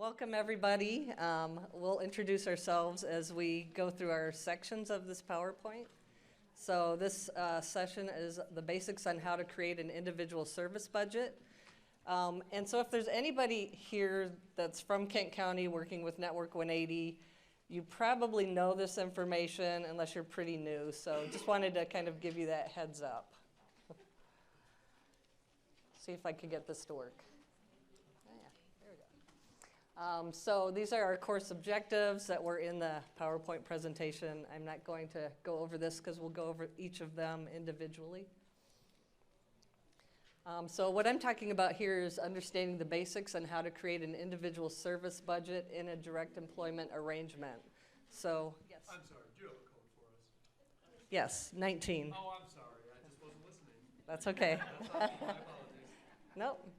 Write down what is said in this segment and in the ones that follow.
Welcome, everybody. We'll introduce ourselves as we go through our sections of this PowerPoint. So this session is the basics on how to create an individual service budget. And so if there's anybody here that's from Kent County working with Network 180, you probably know this information unless you're pretty new. So just wanted to kind of give you that heads up. See if I could get this to work. So these are our course objectives that were in the PowerPoint presentation. I'm not going to go over this because we'll go over each of them individually. So what I'm talking about here is understanding the basics on how to create an individual service budget in a direct employment arrangement. So, yes. I'm sorry, do you have a code for us? Yes, 19. Oh, I'm sorry, I just wasn't listening. That's okay. My apologies. Nope.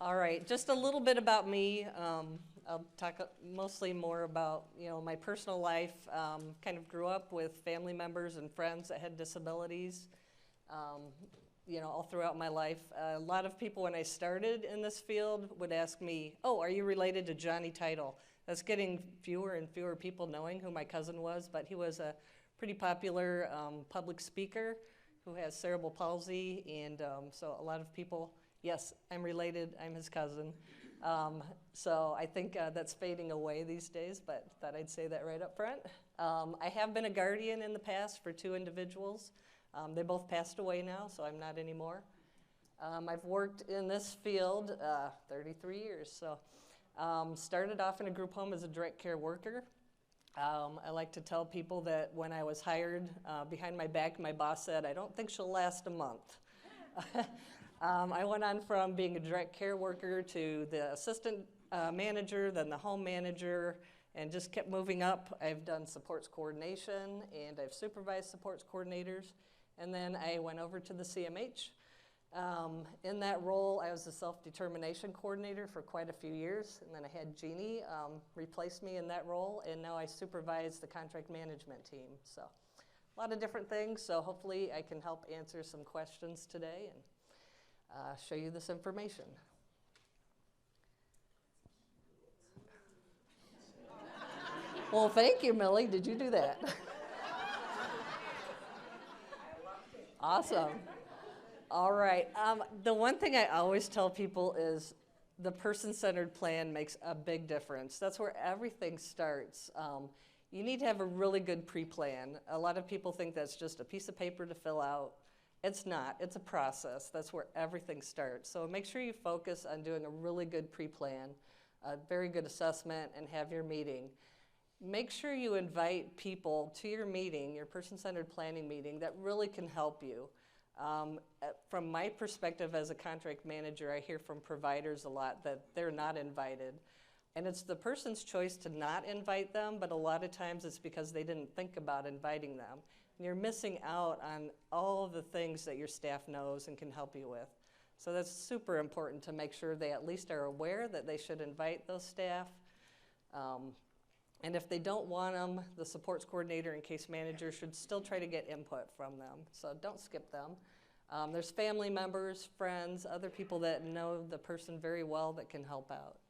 All right, just a little bit about me. I'll talk mostly more about, my personal life. Kind of grew up with family members and friends that had disabilities, all throughout my life. A lot of people, when I started in this field, would ask me, "Oh, are you related to Johnny Title?" That's getting fewer and fewer people knowing who my cousin was, but he was a pretty popular public speaker who has cerebral palsy, and so a lot of people. Yes, I'm related. I'm his cousin. So I think that's fading away these days, but thought I'd say that right up front. I have been a guardian in the past for two individuals. They both passed away now, so I'm not anymore. I've worked in this field 33 years. So started off in a group home as a direct care worker. I like to tell people that when I was hired, behind my back, my boss said, "I don't think she'll last a month." I went on from being a direct care worker to the assistant manager, then the home manager, and just kept moving up. I've done supports coordination, and I've supervised supports coordinators. And then I went over to the CMH. In that role, I was the self-determination coordinator for quite a few years. And then I had Jeannie replace me in that role, and now I supervise the contract management team. So a lot of different things, so hopefully I can help answer some questions today and show you this information. Well, thank you, Millie. Did you do that? Awesome. All right. The one thing I always tell people is the person-centered plan makes a big difference. That's where everything starts. You need to have a really good pre-plan. A lot of people think that's just a piece of paper to fill out. It's not. It's a process. That's where everything starts. So make sure you focus on doing a really good pre-plan, a very good assessment, and have your meeting. Make sure you invite people to your meeting, your person-centered planning meeting, that really can help you. From my perspective as a contract manager, I hear from providers a lot that they're not invited. And it's the person's choice to not invite them, but a lot of times it's because they didn't think about inviting them. You're missing out on all of the things that your staff knows and can help you with. So that's super important to make sure they at least are aware that they should invite those staff. And if they don't want them, the supports coordinator and case manager should still try to get input from them. So don't skip them. There's family members, friends, other people that know the person very well that can help out.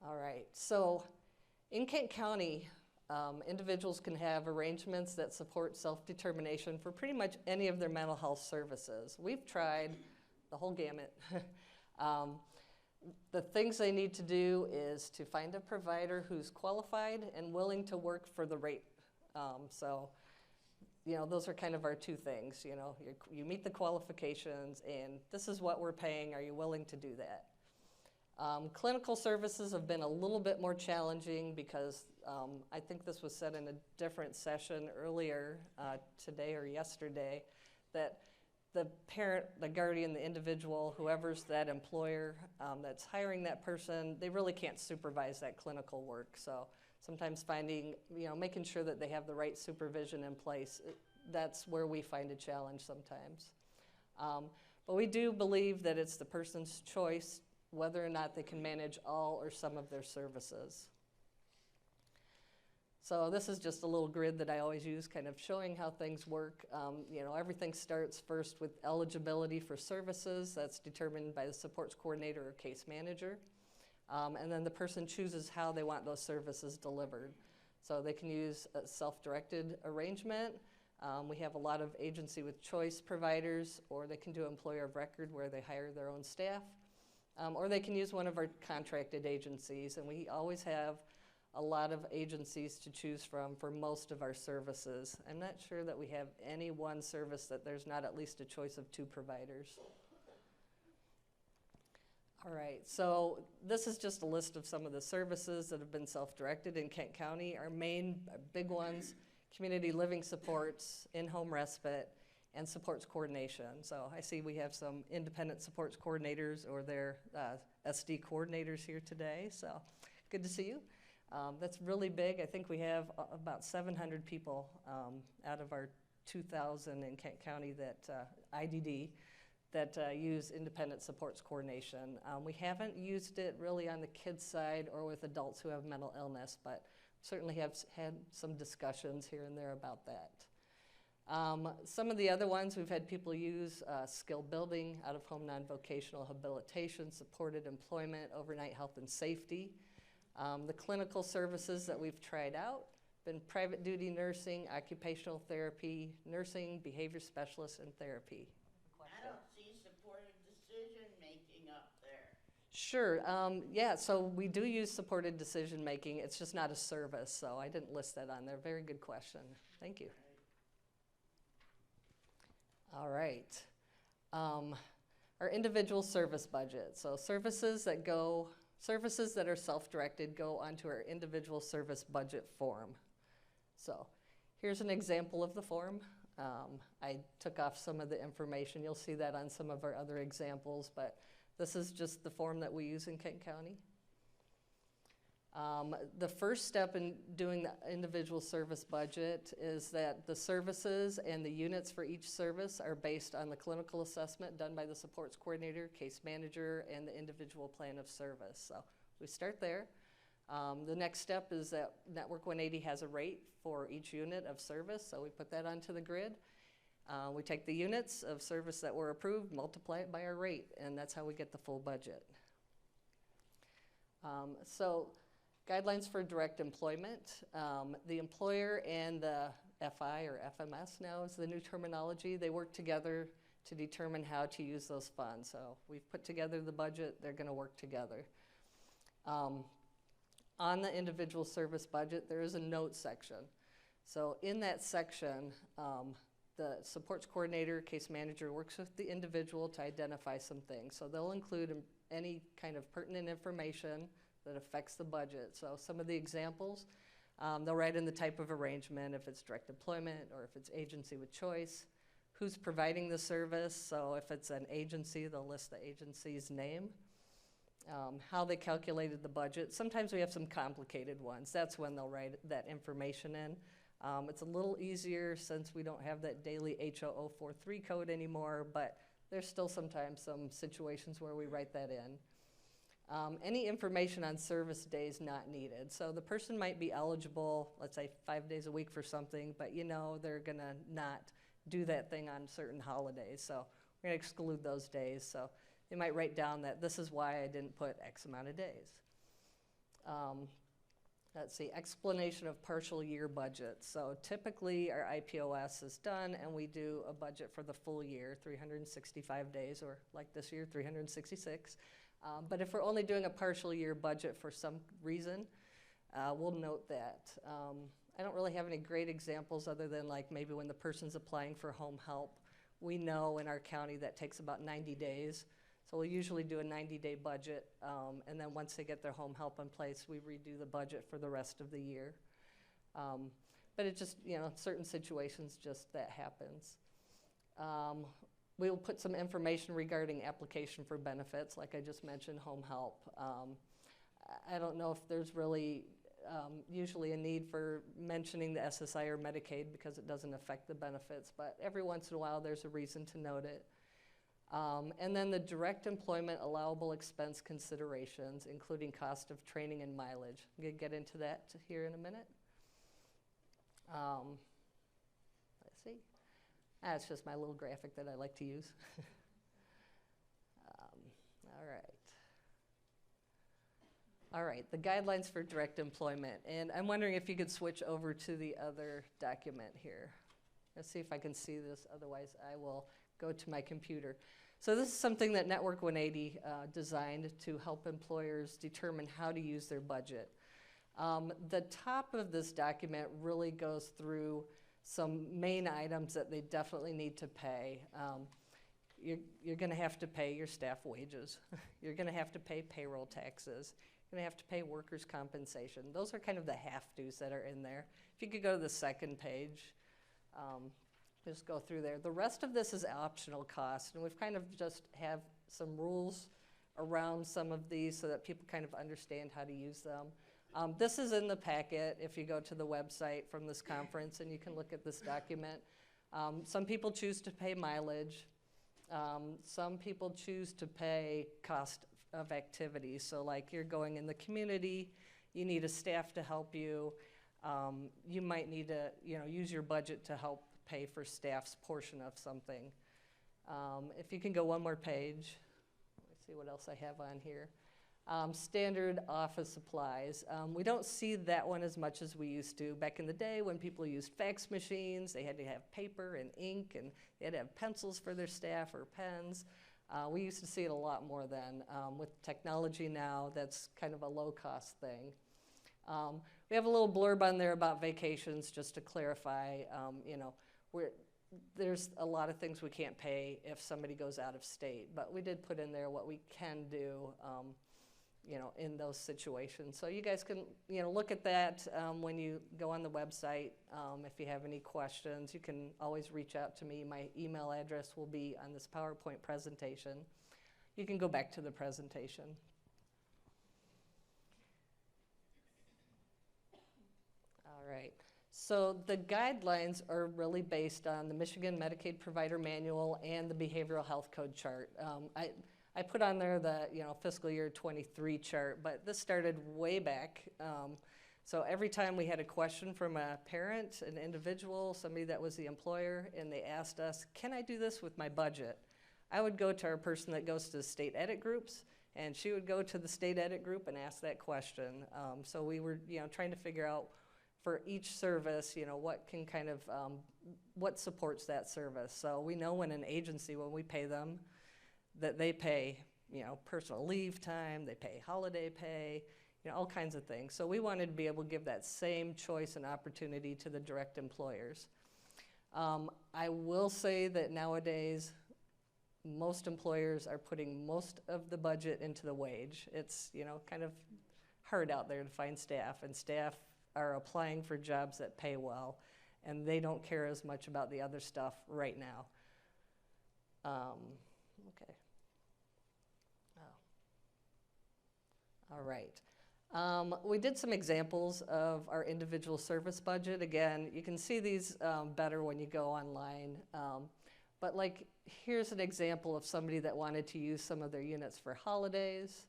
All right, so in Kent County, individuals can have arrangements that support self-determination for pretty much any of their mental health services. We've tried the whole gamut. The things they need to do is to find a provider who's qualified and willing to work for the rate. Those are kind of our two things. You meet the qualifications, and this is what we're paying. Are you willing to do that? Clinical services have been a little bit more challenging because I think this was said in a different session earlier today or yesterday, that the parent, the guardian, the individual, whoever's that employer that's hiring that person, they really can't supervise that clinical work. So sometimes making sure that they have the right supervision in place, that's where we find a challenge sometimes. But we do believe that it's the person's choice whether or not they can manage all or some of their services. So this is just a little grid that I always use, kind of showing how things work. Everything starts first with eligibility for services. That's determined by the supports coordinator or case manager. And then the person chooses how they want those services delivered. So they can use a self-directed arrangement. We have a lot of agency with choice providers, or they can do employer of record where they hire their own staff. Or they can use one of our contracted agencies, and we always have a lot of agencies to choose from for most of our services. I'm not sure that we have any one service that there's not at least a choice of 2 providers. All right, so this is just a list of some of the services that have been self-directed in Kent County. Our big ones, community living supports, in-home respite, and supports coordination. So I see we have some independent supports coordinators or their SD coordinators here today, so good to see you. That's really big. I think we have about 700 people out of our 2,000 in Kent County that IDD that use independent supports coordination. We haven't used it really on the kids side or with adults who have mental illness, but certainly have had some discussions here and there about that. Some of the other ones we've had people use skill building, out-of-home non-vocational habilitation, supported employment, overnight health and safety. The clinical services that we've tried out, been private duty nursing, occupational therapy, nursing, behavior specialists, and therapy. I don't see supported decision-making up there. Sure, yeah, so we do use supported decision-making. It's just not a service, so I didn't list that on there. Very good question. Thank you. All right. Our individual service budget. So services that are self-directed go onto our individual service budget form. So here's an example of the form. I took off some of the information. You'll see that on some of our other examples, but this is just the form that we use in Kent County. The first step in doing the individual service budget is that the services and the units for each service are based on the clinical assessment done by the supports coordinator, case manager, and the individual plan of service. So we start there. The next step is that Network 180 has a rate for each unit of service, so we put that onto the grid. We take the units of service that were approved, multiply it by our rate, and that's how we get the full budget. Guidelines for direct employment. The employer and the FI, or FMS now is the new terminology, they work together to determine how to use those funds. So we've put together the budget, they're going to work together. On the individual service budget, there is a notes section. So in that section, the supports coordinator, case manager works with the individual to identify some things. So they'll include any kind of pertinent information that affects the budget. So some of the examples, they'll write in the type of arrangement, if it's direct employment or if it's agency with choice, who's providing the service. So if it's an agency, they'll list the agency's name, how they calculated the budget. Sometimes we have some complicated ones. That's when they'll write that information in. It's a little easier since we don't have that daily H0043 code anymore, but there's still sometimes some situations where we write that in. Any information on service days not needed. So the person might be eligible, let's say 5 days a week for something, but they're gonna not do that thing on certain holidays. So we're gonna exclude those days. So they might write down that this is why I didn't put X amount of days. Let's see, explanation of partial year budget. So typically our IPOS is done and we do a budget for the full year, 365 days, or like this year, 366. But if we're only doing a partial year budget for some reason, we'll note that. I don't really have any great examples other than like maybe when the person's applying for home help. We know in our county that takes about 90 days. So we'll usually do a 90-day budget, and then once they get their home help in place, we redo the budget for the rest of the year. But it just, certain situations just that happens. We'll put some information regarding application for benefits, like I just mentioned, home help. I don't know if there's really usually a need for mentioning the SSI or Medicaid because it doesn't affect the benefits, but every once in a while there's a reason to note it. And then the direct employment allowable expense considerations, including cost of training and mileage. I'm going to get into that here in a minute. Let's see. That's just my little graphic that I like to use. All right. All right, the guidelines for direct employment. And I'm wondering if you could switch over to the other document here. Let's see if I can see this, otherwise I will go to my computer. So this is something that Network 180 designed to help employers determine how to use their budget. The top of this document really goes through some main items that they definitely need to pay. You're going to have to pay your staff wages. You're going to have to pay payroll taxes. You're going to have to pay workers' compensation. Those are kind of the have-tos that are in there. If you could go to the second page, just go through there. The rest of this is optional cost, and we've kind of just have some rules around some of these so that people kind of understand how to use them. This is in the packet if you go to the website from this conference, and you can look at this document. Some people choose to pay mileage. Some people choose to pay cost of activities. So like you're going in the community, you need a staff to help you. You might need to use your budget to help pay for staff's portion of something. If you can go one more page, let's see what else I have on here. Standard office supplies. We don't see that one as much as we used to. Back in the day when people used fax machines, they had to have paper and ink, and they had to have pencils for their staff or pens. We used to see it a lot more then. With technology now, that's kind of a low-cost thing. We have a little blurb on there about vacations, just to clarify. There's a lot of things we can't pay if somebody goes out of state, but we did put in there what we can do in those situations. So you guys can, look at that when you go on the website. If you have any questions, you can always reach out to me. My email address will be on this PowerPoint presentation. You can go back to the presentation. All right. So the guidelines are really based on the Michigan Medicaid Provider Manual and the Behavioral Health Code chart. I put on there the fiscal year 23 chart, but this started way back. So every time we had a question from a parent, an individual, somebody that was the employer, and they asked us, can I do this with my budget? I would go to our person that goes to the state edit groups, and she would go to the state edit group and ask that question. So we were trying to figure out for each service, what can kind of, what supports that service. So we know when an agency, when we pay them, that they pay, personal leave time, they pay holiday pay, all kinds of things. So we wanted to be able to give that same choice and opportunity to the direct employers. I will say that nowadays, most employers are putting most of the budget into the wage. It's, kind of hard out there to find staff, and staff are applying for jobs that pay well, and they don't care as much about the other stuff right now. Okay. All right. We did some examples of our individual service budget. Again, you can see these better when you go online. But like, here's an example of somebody that wanted to use some of their units for holidays.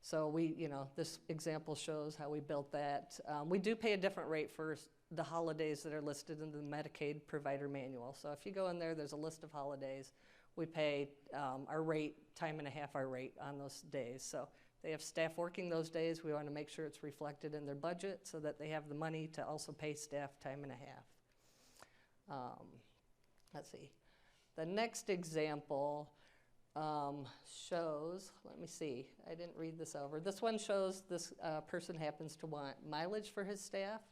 So we, this example shows how we built that. We do pay a different rate for the holidays that are listed in the Medicaid Provider Manual. So if you go in there, there's a list of holidays. We pay our rate, time and a half our rate on those days. So they have staff working those days. We want to make sure it's reflected in their budget so that they have the money to also pay staff time and a half. Let's see. The next example shows, let me see, I didn't read this over. This one shows this person happens to want mileage for his staff.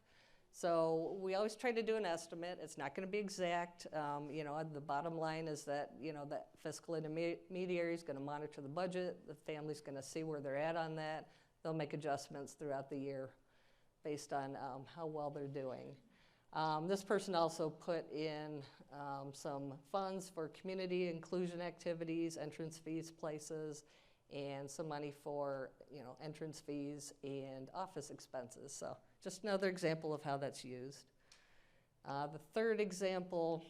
So we always try to do an estimate. It's not going to be exact. The bottom line is that, that fiscal intermediary is going to monitor the budget. The family's going to see where they're at on that. They'll make adjustments throughout the year based on how well they're doing. This person also put in some funds for community inclusion activities, entrance fees places, and some money for entrance fees and office expenses. So just another example of how that's used. The third example,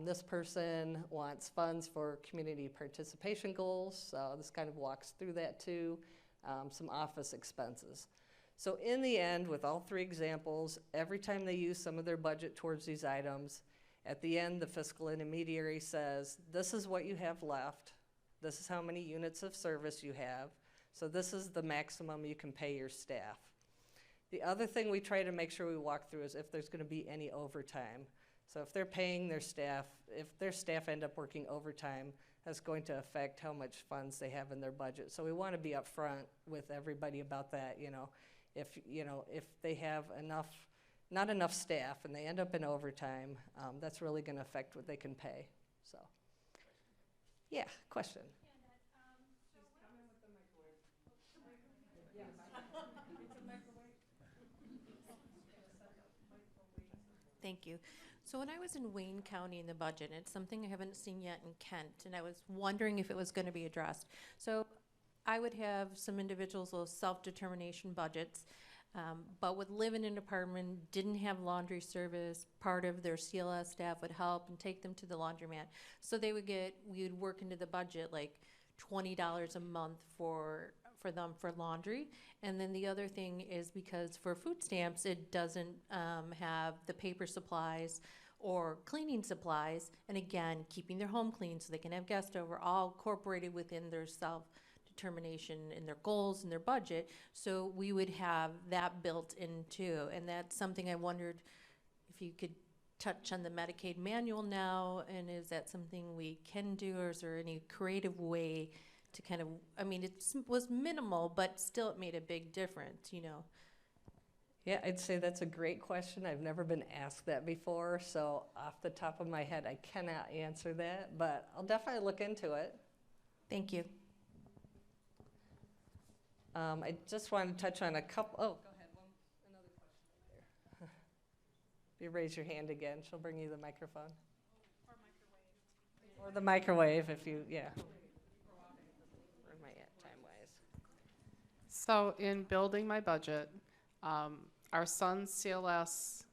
this person wants funds for community participation goals. So this kind of walks through that too. Some office expenses. So in the end, with all three examples, every time they use some of their budget towards these items, at the end, the fiscal intermediary says, this is what you have left. This is how many units of service you have. So this is the maximum you can pay your staff. The other thing we try to make sure we walk through is if there's going to be any overtime. So if they're paying their staff, if their staff end up working overtime, that's going to affect how much funds they have in their budget. So we want to be upfront with everybody about that. If they have not enough staff and they end up in overtime, that's really going to affect what they can pay. So, yeah, question. Thank you. So when I was in Wayne County in the budget, and it's something I haven't seen yet in Kent, and I was wondering if it was going to be addressed. So I would have some individuals with self-determination budgets, but would live in an apartment, didn't have laundry service. Part of their CLS staff would help and take them to the laundromat. So we would work into the budget like $20 a month for them for laundry. And then the other thing is because for food stamps, it doesn't have the paper supplies or cleaning supplies. And again, keeping their home clean so they can have guests over, all incorporated within their self-determination and their goals and their budget. So we would have that built in too. And that's something I wondered if you could touch on the Medicaid manual now, and is that something we can do, or is there any creative way to kind of, I mean, it was minimal, but still it made a big difference, Yeah, I'd say that's a great question. I've never been asked that before, so off the top of my head, I cannot answer that, but I'll definitely look into it. Thank you. I just wanted to touch on a couple, go ahead, another question right there. If you raise your hand again, she'll bring you the microphone. Or the microwave if you, yeah. Where am I at time-wise? So in building my budget, our son's CLS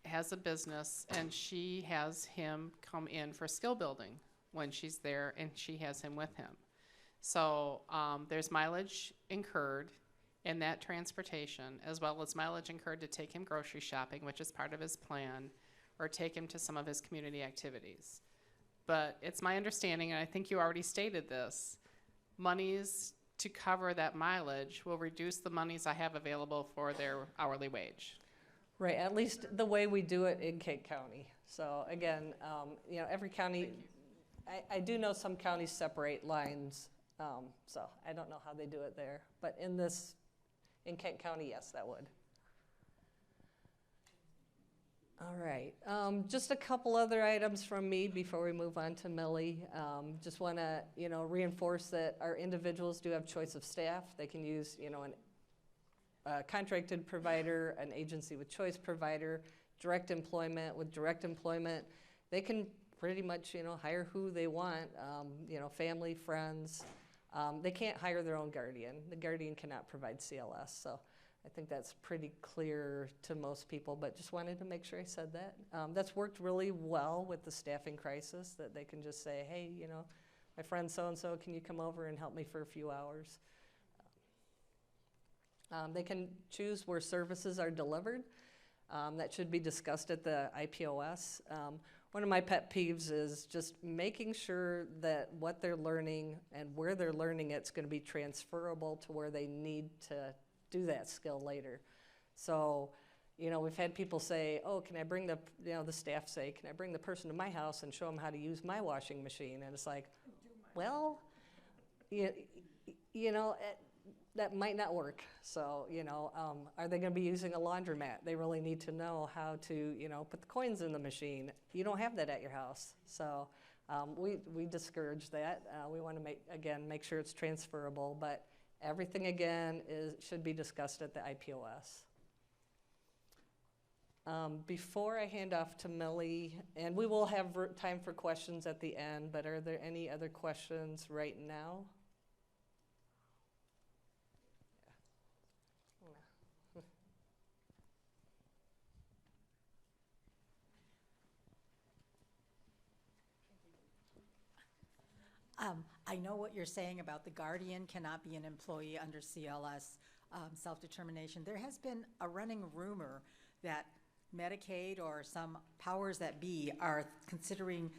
has a business, and she has him come in for skill building when she's there, and she has him with him. So there's mileage incurred in that transportation, as well as mileage incurred to take him grocery shopping, which is part of his plan, or take him to some of his community activities. But it's my understanding, and I think you already stated this, monies to cover that mileage will reduce the monies I have available for their hourly wage. Right, at least the way we do it in Kent County. So again, every county, I do know some counties separate lines, so I don't know how they do it there. But in Kent County, yes, that would. All right, just a couple other items from me before we move on to Millie. Just want to, reinforce that our individuals do have choice of staff. They can use, a contracted provider, an agency with choice provider, direct employment with direct employment. They can pretty much, hire who they want, family, friends. They can't hire their own guardian. The guardian cannot provide CLS, so I think that's pretty clear to most people, but just wanted to make sure I said that. That's worked really well with the staffing crisis, that they can just say, hey, my friend so-and-so, can you come over and help me for a few hours? They can choose where services are delivered. That should be discussed at the IPOS. One of my pet peeves is just making sure that what they're learning and where they're learning it's going to be transferable to where they need to do that skill later. So, we've had people say, oh, can I bring the staff say, can I bring the person to my house and show them how to use my washing machine? And it's like, well, that might not work. So, are they going to be using a laundromat? They really need to know how to, put the coins in the machine. You don't have that at your house. So we discourage that. We want to make sure it's transferable, but everything again should be discussed at the IPOS. Before I hand off to Millie, and we will have time for questions at the end, but are there any other questions right now? I know what you're saying about the guardian cannot be an employee under CLS. self-determination, there has been a running rumor that Medicaid or some powers that be are considering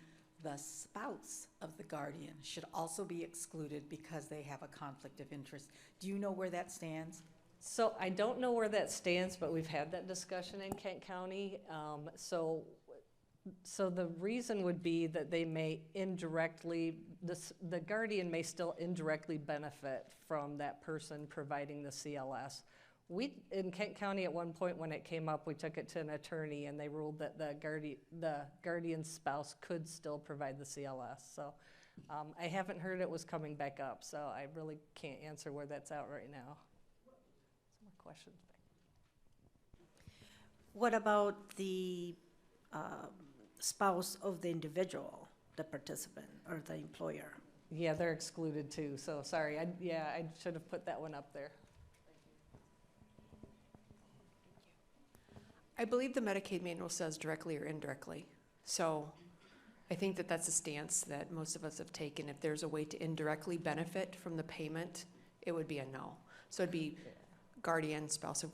the spouse of the guardian should also be excluded because they have a conflict of interest. Do you know where that stands? So I don't know where that stands, but we've had that discussion in Kent County. So the reason would be that they may indirectly, the guardian may still indirectly benefit from that person providing the CLS. We, in Kent County at one point when it came up, we took it to an attorney and they ruled that the guardian's spouse could still provide the CLS. So I haven't heard it was coming back up, so I really can't answer where that's at right now. Some more questions? What about the spouse of the individual, the participant or the employer? Yeah, they're excluded too, so sorry. I should have put that one up there. I believe the Medicaid manual says directly or indirectly. So I think that that's a stance that most of us have taken. If there's a way to indirectly benefit from the payment, it would be a no. So it'd be guardian, spouse of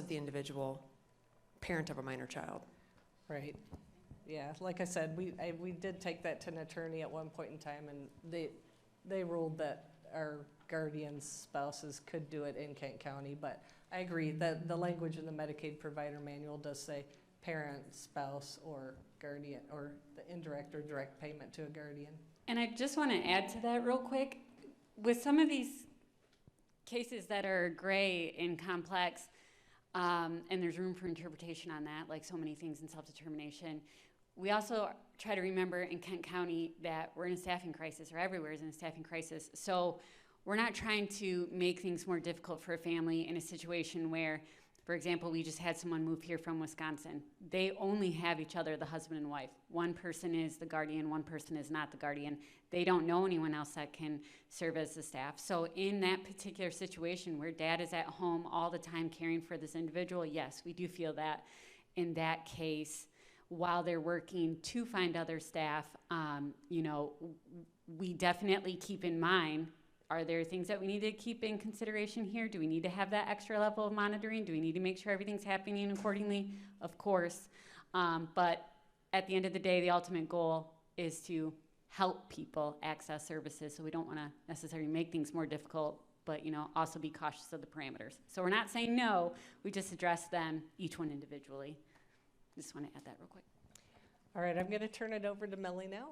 the individual, parent of a minor child. Right. Yeah, like I said, we did take that to an attorney at one point in time, and they ruled that our guardians' spouses could do it in Kent County, but I agree that the language in the Medicaid provider manual does say parent, spouse, or guardian, or the indirect or direct payment to a guardian. And I just want to add to that real quick. With some of these cases that are gray and complex, and there's room for interpretation on that, like so many things in self-determination, we also try to remember in Kent County that we're in a staffing crisis, or everywhere is in a staffing crisis. So we're not trying to make things more difficult for a family in a situation where, for example, we just had someone move here from Wisconsin. They only have each other, the husband and wife. One person is the guardian, one person is not the guardian. They don't know anyone else that can serve as the staff. So in that particular situation where dad is at home all the time caring for this individual, yes, we do feel that in that case, while they're working to find other staff, we definitely keep in mind, are there things that we need to keep in consideration here? Do we need to have that extra level of monitoring? Do we need to make sure everything's happening accordingly? Of course. But at the end of the day, the ultimate goal is to help people access services. So we don't want to necessarily make things more difficult, but also be cautious of the parameters. So we're not saying no, we just address them, each one individually. Just want to add that real quick. All right, I'm going to turn it over to Melly now.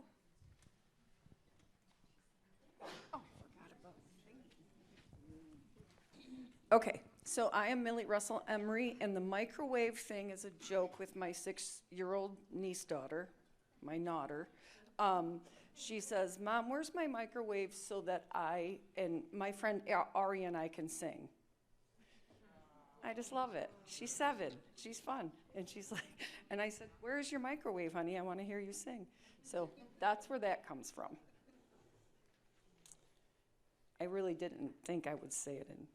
Okay, so I am Millie Russell Emery, and the microwave thing is a joke with my 6-year-old niece daughter, my daughter. She says, "Mom, where's my microwave so that I and my friend Ari and I can sing?" I just love it. She's 7. She's fun. And she's like, and I said, "Where's your microwave, honey? I want to hear you sing." So that's where that comes from. I really didn't think I would say it in.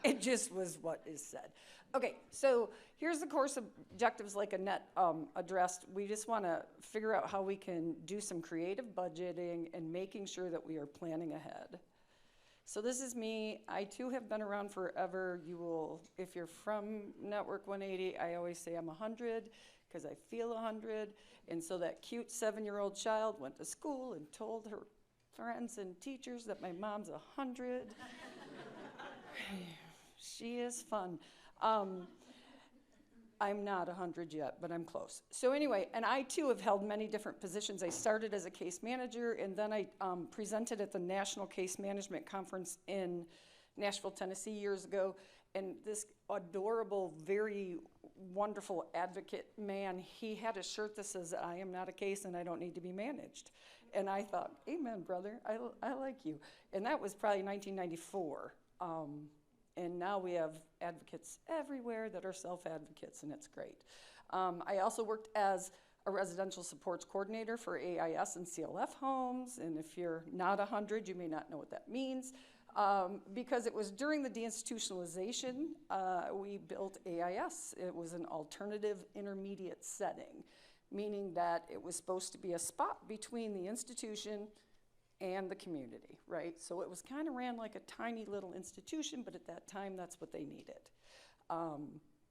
It just was what is said. Okay, so here's the course objectives like Annette addressed. We just want to figure out how we can do some creative budgeting and making sure that we are planning ahead. So this is me. I too have been around forever. You will, if you're from Network 180, I always say I'm 100 because I feel 100. And so that cute 7-year-old child went to school and told her friends and teachers that my mom's 100. She is fun. I'm not 100 yet, but I'm close. So anyway, and I too have held many different positions. I started as a case manager, and then I presented at the National Case Management Conference in Nashville, Tennessee years ago. And this adorable, very wonderful advocate man, he had a shirt that says, "I am not a case and I don't need to be managed." And I thought, amen, brother, I like you. And that was probably 1994. And now we have advocates everywhere that are self-advocates, and it's great. I also worked as a residential supports coordinator for AIS and CLF homes, and if you're not 100, you may not know what that means. Because it was during the deinstitutionalization, we built AIS. It was an alternative intermediate setting, meaning that it was supposed to be a spot between the institution and the community, right? So it was kind of ran like a tiny little institution, but at that time, that's what they needed.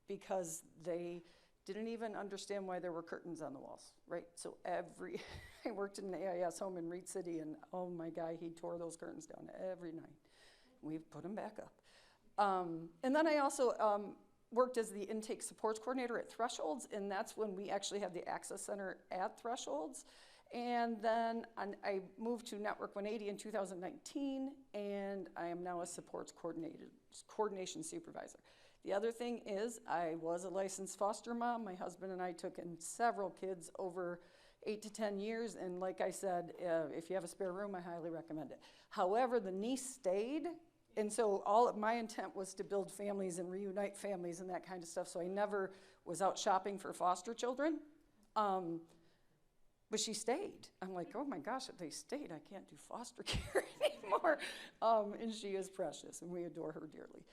Because they didn't even understand why there were curtains on the walls, right? So I worked in an AIS home in Reed City, and oh my God, he tore those curtains down every night. We put them back up. And then I also worked as the intake supports coordinator at Thresholds, and that's when we actually had the Access Center at Thresholds. And then I moved to Network 180 in 2019, and I am now a supports coordination supervisor. The other thing is I was a licensed foster mom. My husband and I took in several kids over 8 to 10 years, and like I said, if you have a spare room, I highly recommend it. However, the niece stayed, and so all of my intent was to build families and reunite families and that kind of stuff, so I never was out shopping for foster children. But she stayed. I'm like, oh my gosh, if they stayed, I can't do foster care anymore. And she is precious, and we adore her dearly.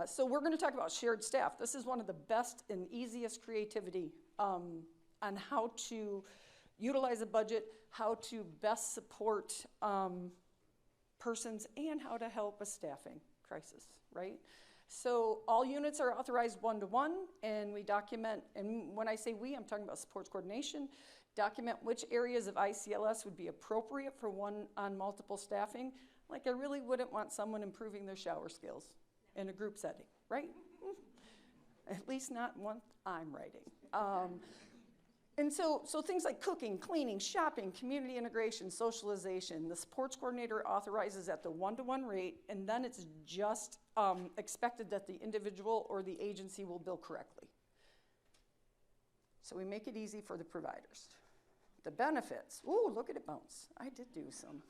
So we're going to talk about shared staff. This is one of the best and easiest creativity on how to utilize a budget, how to best support persons, and how to help a staffing crisis, right? So all units are authorized one-to-one, and we document, and when I say we, I'm talking about supports coordination, document which areas of ICLS would be appropriate for one-on multiple staffing. Like I really wouldn't want someone improving their shower skills in a group setting, right? At least not one I'm writing. And so things like cooking, cleaning, shopping, community integration, socialization, the supports coordinator authorizes at the one-to-one rate, and then it's just expected that the individual or the agency will bill correctly. So we make it easy for the providers. The benefits, ooh, look at it bounce. I did do some.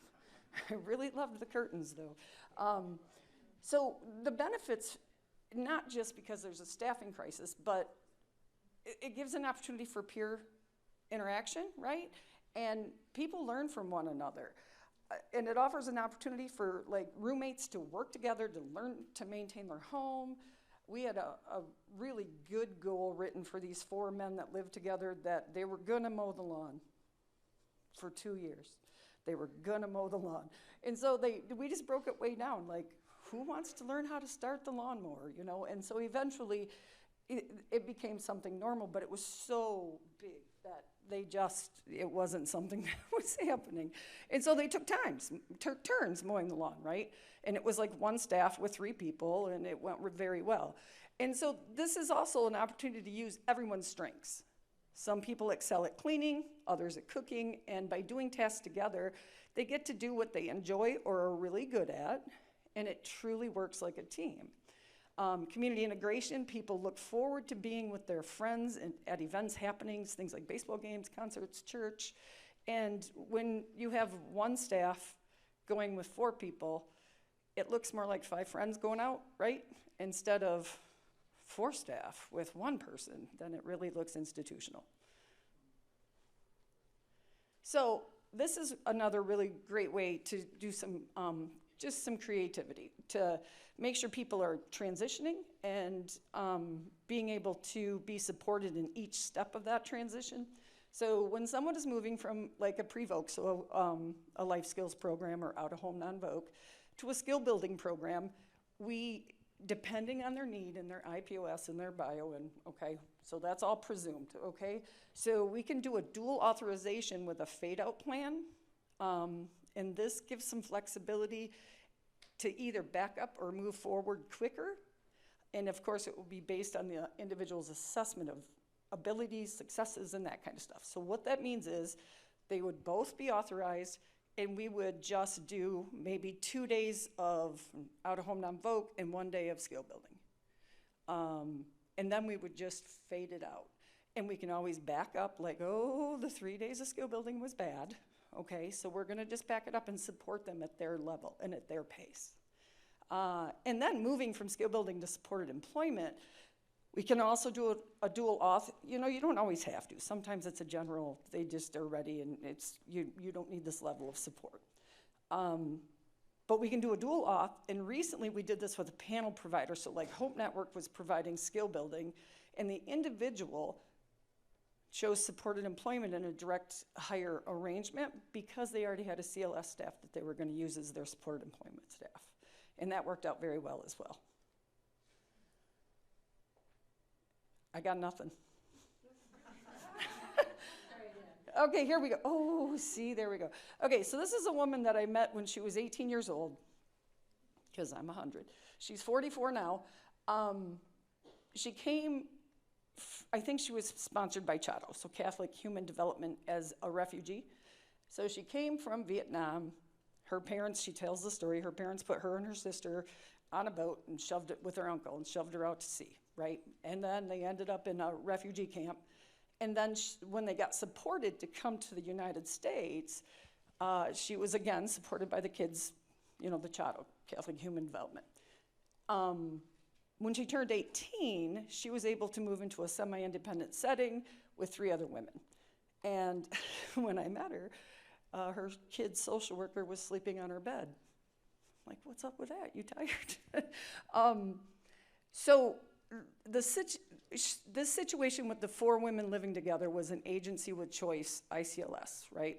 I really loved the curtains though. So the benefits, not just because there's a staffing crisis, but it gives an opportunity for peer interaction, right? And people learn from one another. And it offers an opportunity for like roommates to work together, to learn to maintain their home. We had a really good goal written for these 4 men that lived together that they were gonna mow the lawn for 2 years. They were gonna mow the lawn. And so we just broke it way down, like, who wants to learn how to start the lawnmower, you know? And so eventually it became something normal, but it was so big that it wasn't something that was happening. And so they took turns mowing the lawn, right? And it was like one staff with 3 people, and it went very well. And so this is also an opportunity to use everyone's strengths. Some people excel at cleaning, others at cooking, and by doing tasks together, they get to do what they enjoy or are really good at, and it truly works like a team. Community integration, people look forward to being with their friends at events, happenings, things like baseball games, concerts, church. And when you have one staff going with 4 people, it looks more like 5 friends going out, right? Instead of 4 staff with 1 person, then it really looks institutional. So this is another really great way to do some just some creativity to make sure people are transitioning and being able to be supported in each step of that transition. So when someone is moving from like a pre-voc, so a life skills program or out-of-home non-voc, to a skill building program, we, depending on their need and their IPOS and their bio, and okay, so that's all presumed, okay? So we can do a dual authorization with a fade-out plan, and this gives some flexibility to either back up or move forward quicker. And of course, it will be based on the individual's assessment of abilities, successes, and that kind of stuff. So what that means is they would both be authorized, and we would just do maybe 2 days of out-of-home non-voc and 1 day of skill building. And then we would just fade it out. And we can always back up like, oh, the 3 days of skill building was bad. Okay, so we're gonna just back it up and support them at their level and at their pace. And then moving from skill building to supported employment, we can also do a dual auth. You know, you don't always have to. Sometimes it's a general, they just are ready and you don't need this level of support. But we can do a dual auth, and recently we did this with a panel provider. So like Hope Network was providing skill building, and the individual chose supported employment in a direct hire arrangement because they already had a CLS staff that they were going to use as their supported employment staff. And that worked out very well as well. I got nothing. Okay, here we go. Oh, see, there we go. Okay, so this is a woman that I met when she was 18 years old, because I'm 100. She's 44 now. She came, I think she was sponsored by CHADO, so Catholic Human Development, as a refugee. So she came from Vietnam. Her parents, she tells the story, her parents put her and her sister on a boat and shoved it with her uncle and shoved her out to sea, right? And then they ended up in a refugee camp. And then when they got supported to come to the United States, she was again supported by the kids, you know, the CHADO, Catholic Human Development. When she turned 18, she was able to move into a semi-independent setting with 3 other women. And when I met her, her kid's social worker was sleeping on her bed. I'm like, what's up with that? You tired? So this situation with the 4 women living together was an agency with choice, ICLS, right?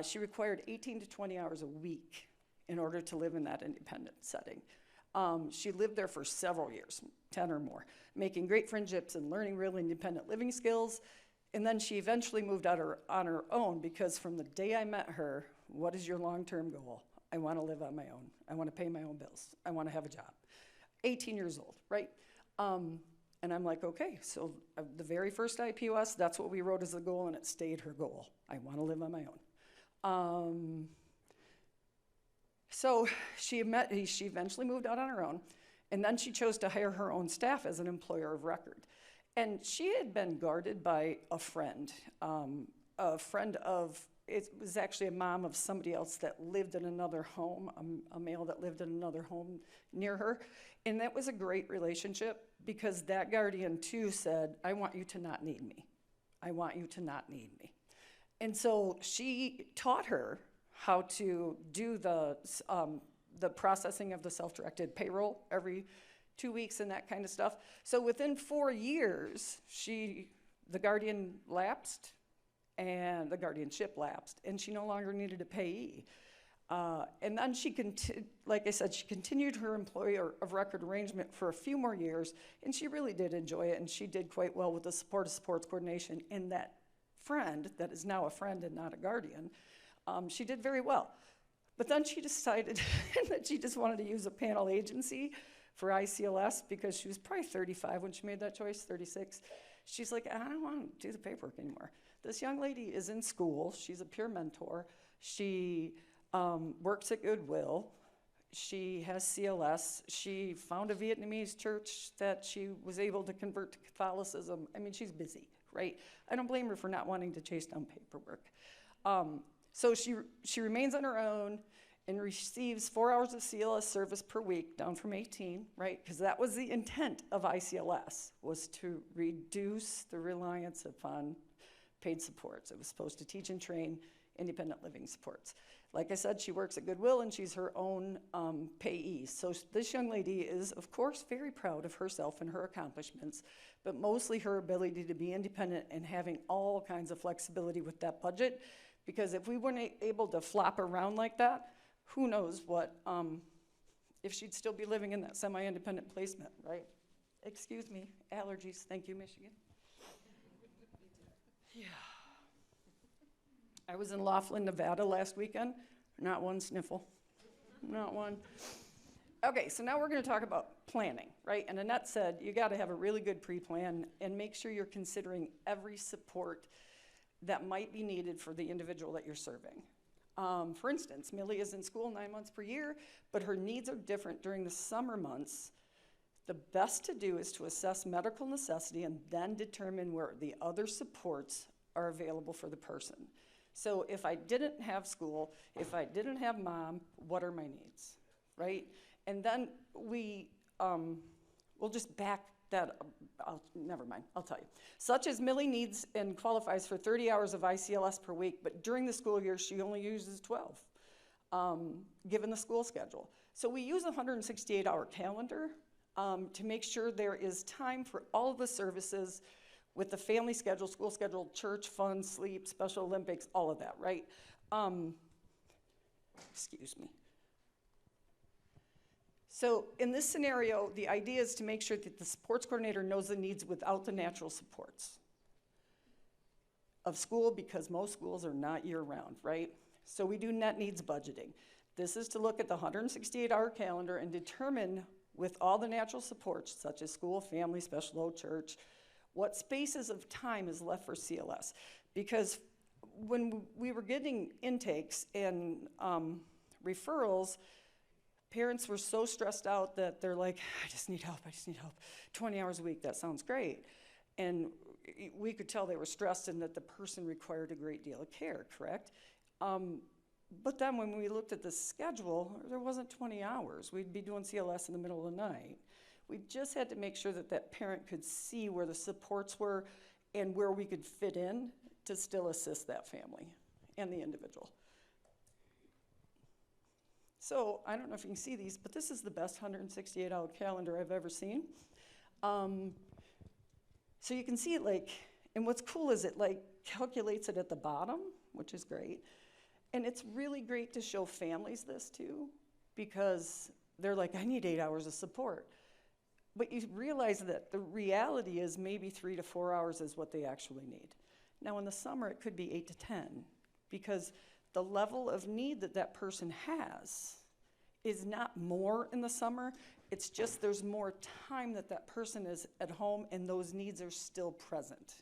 She required 18 to 20 hours a week in order to live in that independent setting. She lived there for several years, 10 or more, making great friendships and learning real independent living skills. And then she eventually moved out on her own because from the day I met her, what is your long-term goal? I want to live on my own. I want to pay my own bills. I want to have a job. 18 years old, right? And I'm like, okay, so the very first IPOS, that's what we wrote as the goal, and it stayed her goal. I want to live on my own. So she eventually moved out on her own, and then she chose to hire her own staff as an employer of record. And she had been guarded by a friend of, it was actually a mom of somebody else that lived in another home, a male that lived in another home near her. And that was a great relationship because that guardian too said, I want you to not need me. I want you to not need me. And so she taught her how to do the processing of the self-directed payroll every 2 weeks and that kind of stuff. So within 4 years, the guardian lapsed and the guardianship lapsed, and she no longer needed a payee. And then like I said, she continued her employer of record arrangement for a few more years, and she really did enjoy it, and she did quite well with the support of supports coordination. And that friend, that is now a friend and not a guardian, she did very well. But then she decided that she just wanted to use a panel agency for ICLS because she was probably 35 when she made that choice, 36. She's like, I don't want to do the paperwork anymore. This young lady is in school. She's a peer mentor. She works at Goodwill. She has CLS. She found a Vietnamese church that she was able to convert to Catholicism. I mean, she's busy, right? I don't blame her for not wanting to chase down paperwork. So she remains on her own and receives 4 hours of CLS service per week, down from 18, right? Because that was the intent of ICLS, was to reduce the reliance upon paid supports. It was supposed to teach and train independent living supports. Like I said, she works at Goodwill and she's her own payee. So this young lady is, of course, very proud of herself and her accomplishments, but mostly her ability to be independent and having all kinds of flexibility with that budget. Because if we weren't able to flop around like that, who knows what, if she'd still be living in that semi-independent placement, right? Excuse me, allergies. Thank you, Michigan. Yeah. I was in Laughlin, Nevada last weekend. Not one sniffle. Not one. Okay, so now we're going to talk about planning, right? And Annette said you got to have a really good pre-plan and make sure you're considering every support that might be needed for the individual that you're serving. For instance, Millie is in school 9 months per year, but her needs are different during the summer months. The best to do is to assess medical necessity and then determine where the other supports are available for the person. So if I didn't have school, if I didn't have mom, what are my needs, right? And then we'll just back that up. Never mind, I'll tell you. Such as Millie needs and qualifies for 30 hours of ICLS per week, but during the school year, she only uses 12, given the school schedule. So we use a 168-hour calendar to make sure there is time for all of the services with the family schedule, school schedule, church, fun, sleep, Special Olympics, all of that, right? Excuse me. So in this scenario, the idea is to make sure that the supports coordinator knows the needs without the natural supports of school, because most schools are not year-round, right? So we do net needs budgeting. This is to look at the 168-hour calendar and determine, with all the natural supports, such as school, family, special ed, church, what spaces of time is left for CLS. Because when we were getting intakes and referrals, parents were so stressed out that they're like, I just need help, 20 hours a week, that sounds great. And we could tell they were stressed and that the person required a great deal of care, correct? But then when we looked at the schedule, there wasn't 20 hours. We'd be doing CLS in the middle of the night. We just had to make sure that that parent could see where the supports were and where we could fit in to still assist that family and the individual. So I don't know if you can see these, but this is the best 168-hour calendar I've ever seen. So you can see it like, and what's cool is it like calculates it at the bottom, which is great. And it's really great to show families this too, because they're like, I need 8 hours of support. But you realize that the reality is maybe 3 to 4 hours is what they actually need. Now in the summer, it could be 8 to 10, because the level of need that that person has is not more in the summer. It's just there's more time that that person is at home and those needs are still present.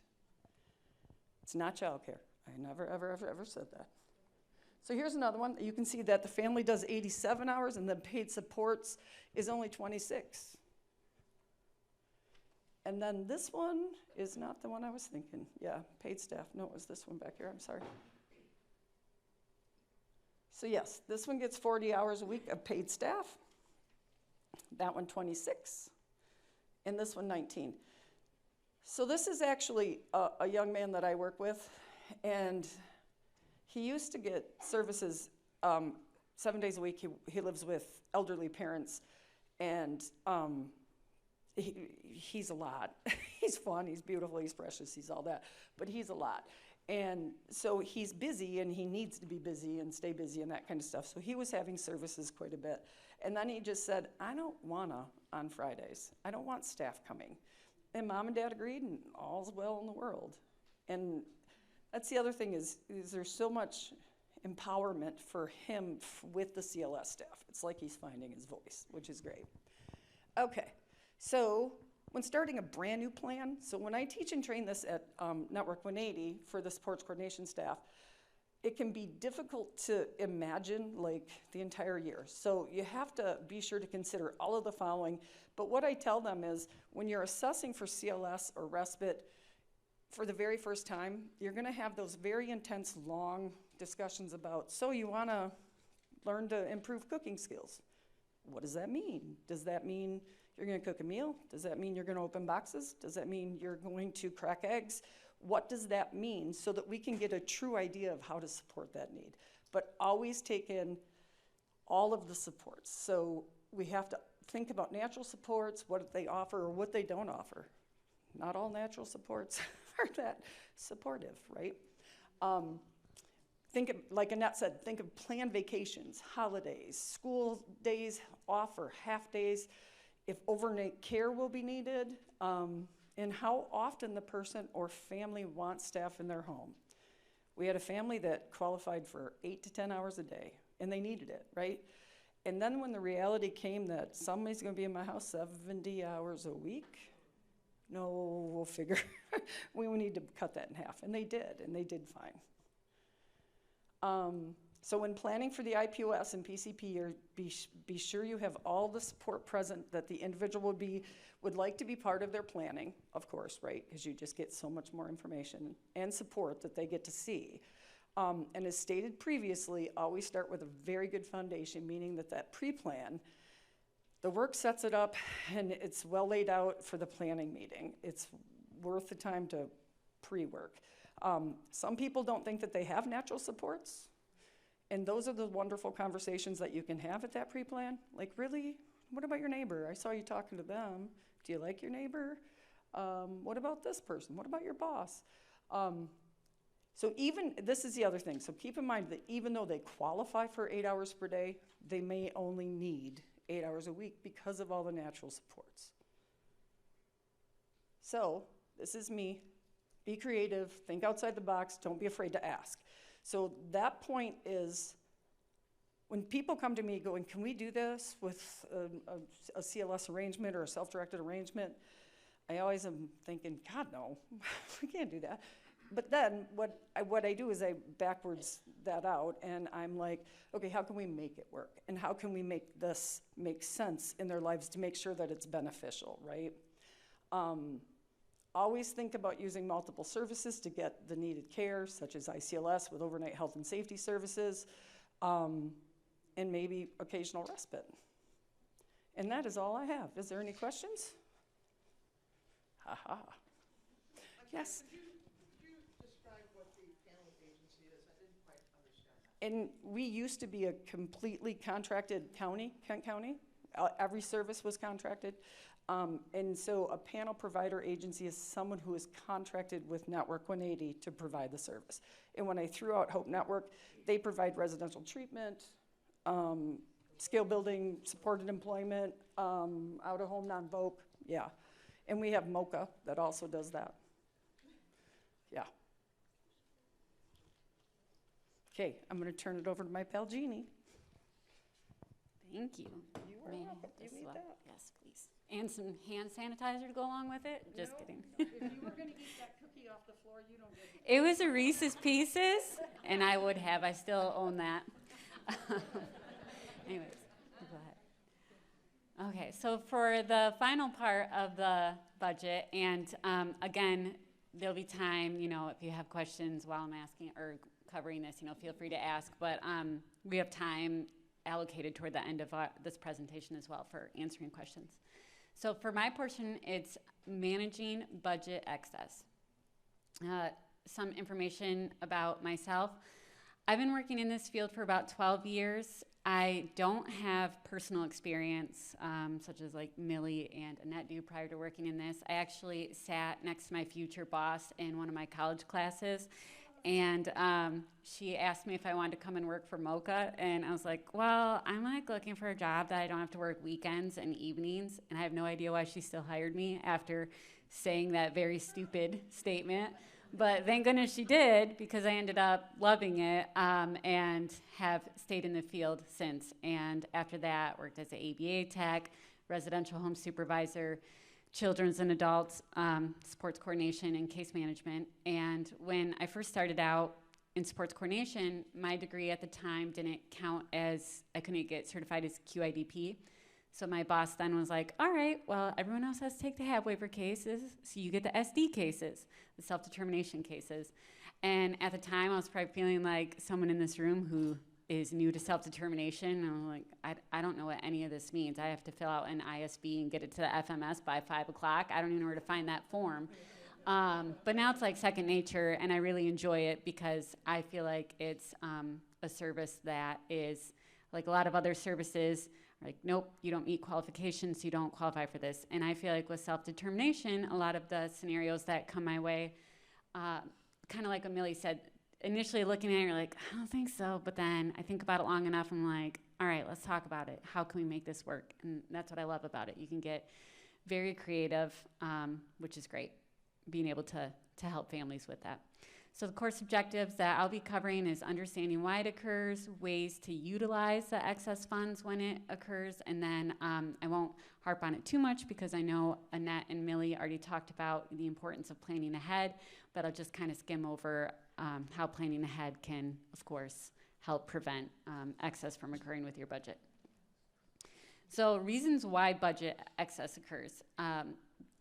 It's not childcare. I never, ever, ever, ever said that. So here's another one. You can see that the family does 87 hours and the paid supports is only 26. And then this one is not the one I was thinking. Yeah, paid staff. No, it was this one back here. I'm sorry. So yes, this one gets 40 hours a week of paid staff. That one 26. And this one 19. So this is actually a young man that I work with, and he used to get services 7 days a week. He lives with elderly parents, and he's a lot. He's fun, he's beautiful, he's precious, he's all that, but he's a lot. And so he's busy and he needs to be busy and stay busy and that kind of stuff. So he was having services quite a bit. And then he just said, I don't wanna on Fridays. I don't want staff coming. And mom and dad agreed, and all's well in the world. And that's the other thing is there's so much empowerment for him with the CLS staff. It's like he's finding his voice, which is great. Okay, so when starting a brand new plan, so when I teach and train this at Network 180 for the supports coordination staff, it can be difficult to imagine like the entire year. So you have to be sure to consider all of the following. But what I tell them is when you're assessing for CLS or respite for the very first time, you're gonna have those very intense, long discussions about, so you wanna learn to improve cooking skills. What does that mean? Does that mean you're gonna cook a meal? Does that mean you're gonna open boxes? Does that mean you're going to crack eggs? What does that mean so that we can get a true idea of how to support that need? But always take in all of the supports. So we have to think about natural supports, what they offer or what they don't offer. Not all natural supports are that supportive, right? Think of, like Annette said, think of planned vacations, holidays, school days off or half days, if overnight care will be needed, and how often the person or family wants staff in their home. We had a family that qualified for 8 to 10 hours a day, and they needed it, right? And then when the reality came that somebody's gonna be in my house 70 hours a week, no, we'll figure, we need to cut that in half, and they did fine. So when planning for the IPOS and PCP, be sure you have all the support present that the individual would like to be part of their planning, of course, right? Because you just get so much more information and support that they get to see. And as stated previously, always start with a very good foundation, meaning that pre-plan, the work sets it up and it's well laid out for the planning meeting. It's worth the time to pre-work. Some people don't think that they have natural supports. And those are the wonderful conversations that you can have at that pre-plan. Like, really, what about your neighbor? I saw you talking to them. Do you like your neighbor? What about this person? What about your boss? So even, this is the other thing, so keep in mind that even though they qualify for 8 hours per day, they may only need 8 hours a week because of all the natural supports. So, this is me. Be creative, think outside the box, don't be afraid to ask. So that point is, when people come to me going, can we do this with a CLS arrangement or a self-directed arrangement? I always am thinking, God, no, we can't do that. But then what I do is I backwards that out, and I'm like, okay, how can we make it work? And how can we make this make sense in their lives to make sure that it's beneficial, right? Always think about using multiple services to get the needed care, such as ICLS with overnight health and safety services, and maybe occasional respite. And that is all I have. Is there any questions? Ha-ha. Yes? And we used to be a completely contracted county, Kent County. Every service was contracted. And so a panel provider agency is someone who is contracted with Network 180 to provide the service. And when I threw out Hope Network, they provide residential treatment, skill building, supported employment, out-of-home non-voc, yeah. And we have MOCA that also does that. Yeah. Okay, I'm going to turn it over to my pal Jeannie. Thank you. You are May I welcome. have You this need one? that. Yes, please. And some hand sanitizer to go along with it? Just kidding. If you were going to eat that cookie off the floor, you don't get it. It was a Reese's Pieces, and I would have. I still own that. Anyways, go ahead. Okay, so for the final part of the budget, and again, there'll be time, you know, if you have questions while I'm asking or covering this, you know, feel free to ask. But we have time allocated toward the end of this presentation as well for answering questions. So for my portion, it's managing budget excess. Some information about myself. I've been working in this field for about 12 years. I don't have personal experience, such as like Millie and Annette do prior to working in this. I actually sat next to my future boss in one of my college classes, and she asked me if I wanted to come and work for MOCA, and I was like, well, I'm like looking for a job that I don't have to work weekends and evenings, and I have no idea why she still hired me after saying that very stupid statement. But thank goodness she did, because I ended up loving it and have stayed in the field since. And after that, worked as an ABA tech, residential home supervisor, children's and adults, sports coordination and case management. And when I first started out in sports coordination, my degree at the time didn't count as, I couldn't get certified as QIDP. So my boss then was like, all right, well, everyone else has to take the HAB waiver cases, so you get the SD cases, the self-determination cases. And at the time, I was probably feeling like someone in this room who is new to self-determination. And I'm like, I don't know what any of this means. I have to fill out an ISB and get it to the FMS by 5 o'clock. I don't even know where to find that form. But now it's like second nature, and I really enjoy it because I feel like it's a service that is, like a lot of other services, like, nope, you don't meet qualifications, so you don't qualify for this. And I feel like with self-determination, a lot of the scenarios that come my way, kind of like Amelie said, initially looking at it, you're like, I don't think so. But then I think about it long enough, I'm like, all right, let's talk about it. How can we make this work? And that's what I love about it. You can get very creative, which is great, being able to help families with that. So the course objectives that I'll be covering is understanding why it occurs, ways to utilize the excess funds when it occurs, and then I won't harp on it too much because I know Annette and Millie already talked about the importance of planning ahead, but I'll just kind of skim over how planning ahead can, of course, help prevent excess from occurring with your budget. So reasons why budget excess occurs.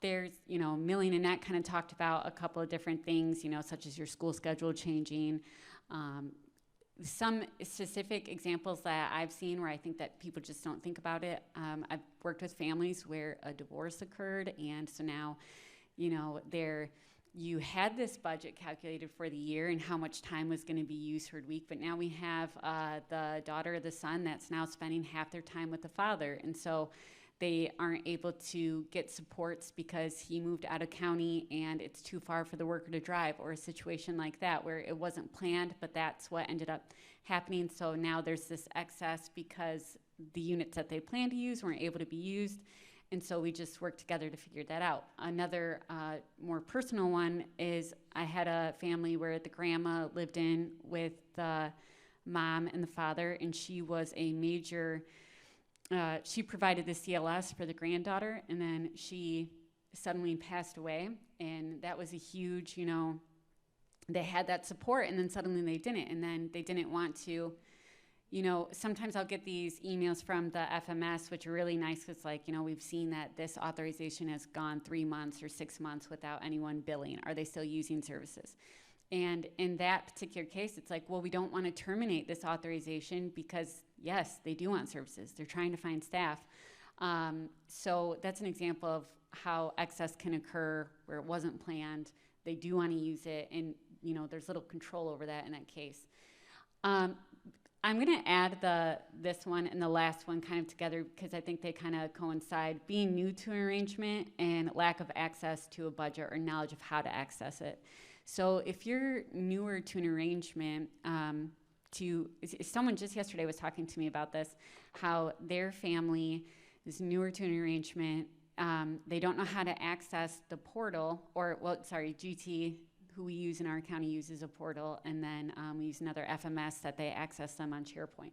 There's, you know, Millie and Annette kind of talked about a couple of different things, you know, such as your school schedule changing. Some specific examples that I've seen where I think that people just don't think about it. I've worked with families where a divorce occurred, and so now, you know, you had this budget calculated for the year and how much time was going to be used per week, but now we have the daughter or the son that's now spending half their time with the father, and so they aren't able to get supports because he moved out of county and it's too far for the worker to drive, or a situation like that where it wasn't planned, but that's what ended up happening. So now there's this excess because the units that they planned to use weren't able to be used. And so we just worked together to figure that out. Another more personal one is I had a family where the grandma lived in with the mom and the father, and she was a major, she provided the CLS for the granddaughter, and then she suddenly passed away. And that was a huge, you know, they had that support and then suddenly they didn't. And then they didn't want to, you know, sometimes I'll get these emails from the FMS, which are really nice. It's like, you know, we've seen that this authorization has gone 3 months or 6 months without anyone billing. Are they still using services? And in that particular case, it's like, well, we don't want to terminate this authorization because, yes, they do want services. They're trying to find staff. So that's an example of how excess can occur where it wasn't planned. They do want to use it, and, you know, there's little control over that in that case. I'm going to add this one and the last one kind of together because I think they kind of coincide. Being new to an arrangement and lack of access to a budget or knowledge of how to access it. So if you're newer to an arrangement, someone just yesterday was talking to me about this, how their family is newer to an arrangement. They don't know how to access the portal, or, well, sorry, GT, who we use in our county, uses a portal, and then we use another FMS that they access them on SharePoint.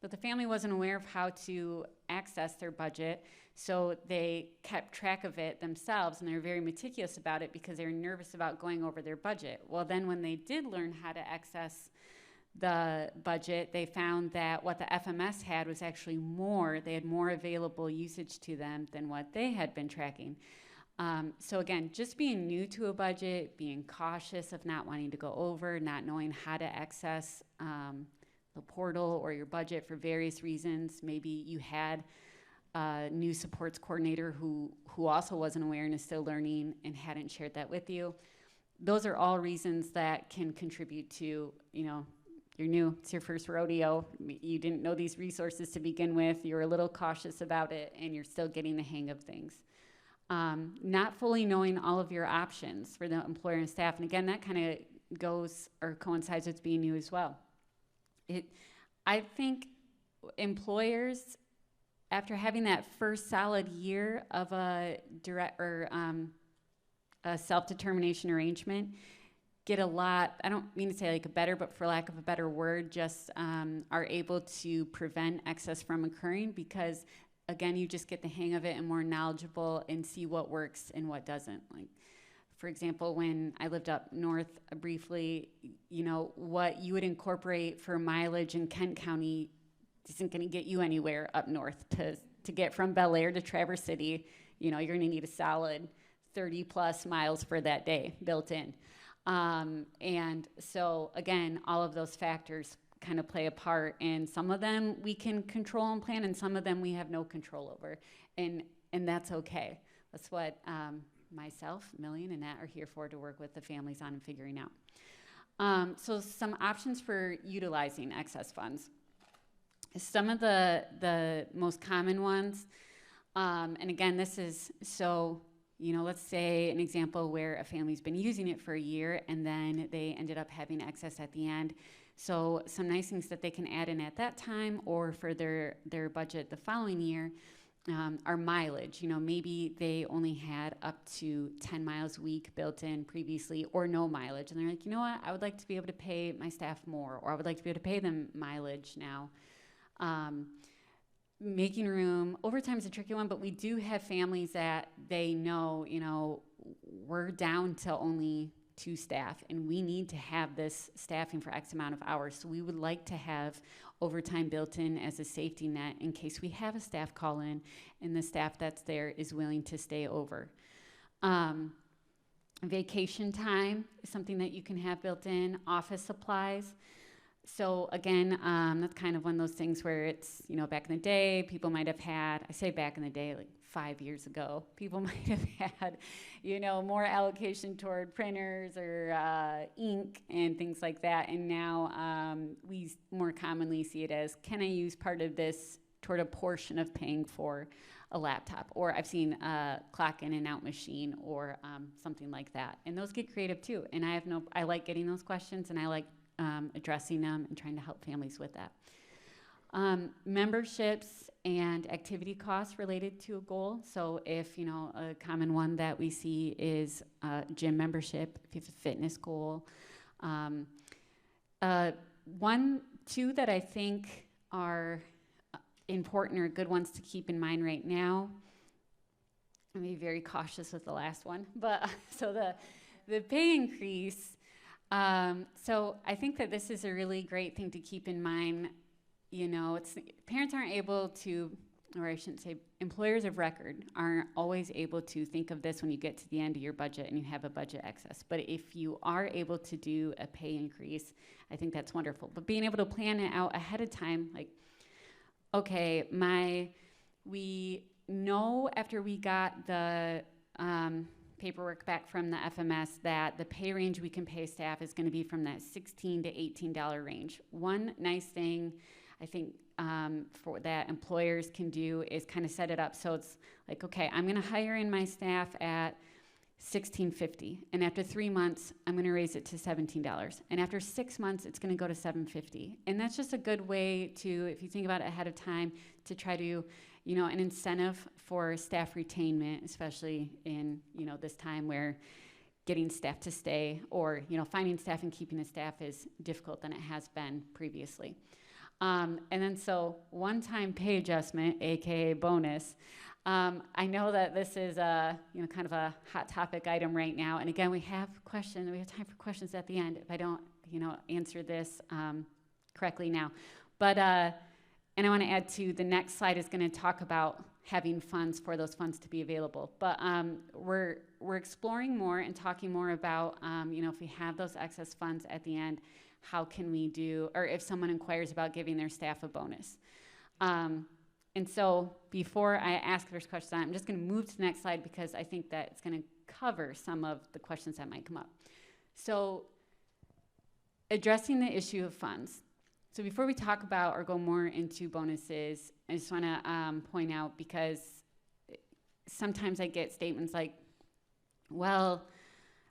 But the family wasn't aware of how to access their budget, so they kept track of it themselves, and they were very meticulous about it because they were nervous about going over their budget. Well, then when they did learn how to access the budget, they found that what the FMS had was actually more. They had more available usage to them than what they had been tracking. So again, just being new to a budget, being cautious of not wanting to go over, not knowing how to access the portal or your budget for various reasons. Maybe you had a new supports coordinator who also wasn't aware and is still learning and hadn't shared that with you. Those are all reasons that can contribute to, you know, you're new, it's your first rodeo, you didn't know these resources to begin with, you're a little cautious about it, and you're still getting the hang of things. Not fully knowing all of your options for the employer and staff. And again, that kind of goes or coincides with being new as well. I think employers, after having that first solid year of a direct or a self-determination arrangement, get a lot, I don't mean to say like a better, but for lack of a better word, just are able to prevent excess from occurring because again, you just get the hang of it and more knowledgeable and see what works and what doesn't. Like, for example, when I lived up north briefly, you know, what you would incorporate for mileage in Kent County isn't going to get you anywhere up north. To get from Bel Air to Traverse City, you know, you're going to need a solid 30 plus miles for that day built in. And so again, all of those factors kind of play a part, and some of them we can control and plan, and some of them we have no control over, and that's okay. That's what myself, Millie, and Annette are here for, to work with the families on and figuring out. So some options for utilizing excess funds. Some of the most common ones, and again, this is so, you know, let's say an example where a family's been using it for a year and then they ended up having excess at the end. So some nice things that they can add in at that time or for their budget the following year are mileage. You know, maybe they only had up to 10 miles a week built in previously or no mileage. And they're like, you know what, I would like to be able to pay my staff more, or I would like to be able to pay them mileage now. Making room, overtime's a tricky one, but we do have families that they know, you know, we're down to only 2 staff and we need to have this staffing for X amount of hours. So we would like to have overtime built in as a safety net in case we have a staff call in and the staff that's there is willing to stay over. Vacation time is something that you can have built in. Office supplies. So again, that's kind of one of those things where it's, you know, back in the day, people might have had, I say back in the day, like 5 years ago, people might have had, you know, more allocation toward printers or ink and things like that. And now we more commonly see it as, can I use part of this toward a portion of paying for a laptop, or I've seen a clock in and out machine, or something like that. And those get creative too. And I like getting those questions, and I like addressing them and trying to help families with that. Memberships and activity costs related to a goal. So if, a common one that we see is gym membership, if you have a fitness goal. Two that I think are important or good ones to keep in mind right now. I'm going to be very cautious with the last one, but so the pay increase. So I think that this is a really great thing to keep in mind. Parents aren't able to, or I shouldn't say, employers of record aren't always able to think of this when you get to the end of your budget and you have a budget excess. But if you are able to do a pay increase, I think that's wonderful. But being able to plan it out ahead of time, like, okay, we know after we got the paperwork back from the FMS that the pay range we can pay staff is going to be from that $16 to $18 range. One nice thing I think for that employers can do is kind of set it up so it's like, okay, I'm going to hire in my staff at $16.50, and after 3 months, I'm going to raise it to $17, and after 6 months, it's going to go to $7.50, and that's just a good way to, if you think about it ahead of time, to try to, an incentive for staff retainment, especially in, this time where getting staff to stay, or, finding staff and keeping a staff is difficult than it has been previously. And then so one-time pay adjustment, AKA bonus. I know that this is kind of a hot topic item right now. And again, we have questions. We have time for questions at the end if I don't, answer this correctly now. But and I want to add to the next slide is going to talk about having funds for those funds to be available. But we're exploring more and talking more about if we have those excess funds at the end, how can we do, or if someone inquires about giving their staff a bonus. And so before I ask there's questions, I'm just going to move to the next slide because I think that it's going to cover some of the questions that might come up. So addressing the issue of funds. So before we talk about or go more into bonuses, I just want to point out, because sometimes I get statements like, well,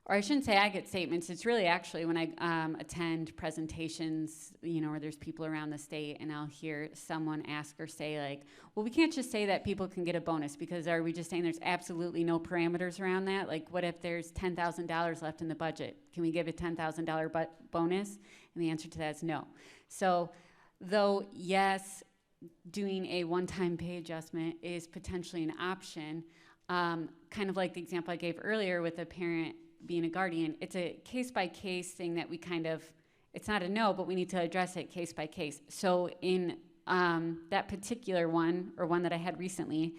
or I shouldn't say I get statements, it's really actually when I attend presentations, where there's people around the state, and I'll hear someone ask or say like, well, we can't just say that people can get a bonus, because are we just saying there's absolutely no parameters around that? Like, what if there's $10,000 left in the budget? Can we give a $10,000 bonus? And the answer to that is no. So though, yes, doing a one-time pay adjustment is potentially an option, kind of like the example I gave earlier with a parent being a guardian, it's a case-by-case thing that we it's not a no, but we need to address it case by case. So in that particular one, or one that I had recently,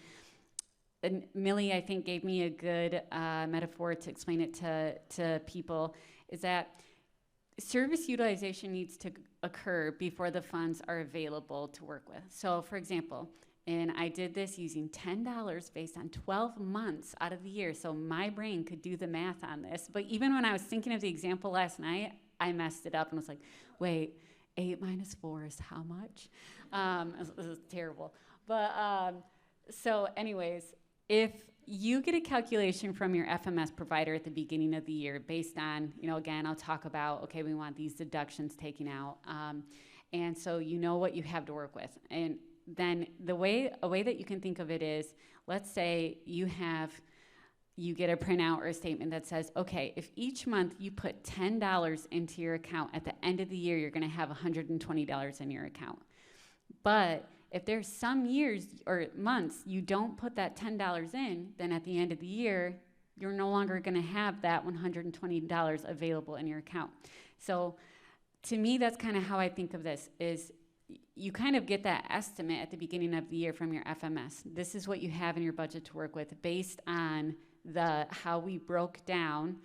and Millie, I think, gave me a good metaphor to explain it to people, is that service utilization needs to occur before the funds are available to work with. So for example, and I did this using $10 based on 12 months out of the year, so my brain could do the math on this. But even when I was thinking of the example last night, I messed it up and was like, wait, 8 minus 4 is how much? This is terrible. But so anyways, if you get a calculation from your FMS provider at the beginning of the year based on, again, I'll talk about, okay, we want these deductions taken out. And so you know what you have to work with. And then a way that you can think of it is, let's say you get a printout or a statement that says, okay, if each month you put $10 into your account, at the end of the year, you're going to have $120 in your account. But if there's some years or months you don't put that $10 in, then at the end of the year, you're no longer going to have that $120 available in your account. So to me, that's kind of how I think of this, is you kind of get that estimate at the beginning of the year from your FMS. This is what you have in your budget to work with based on how we broke down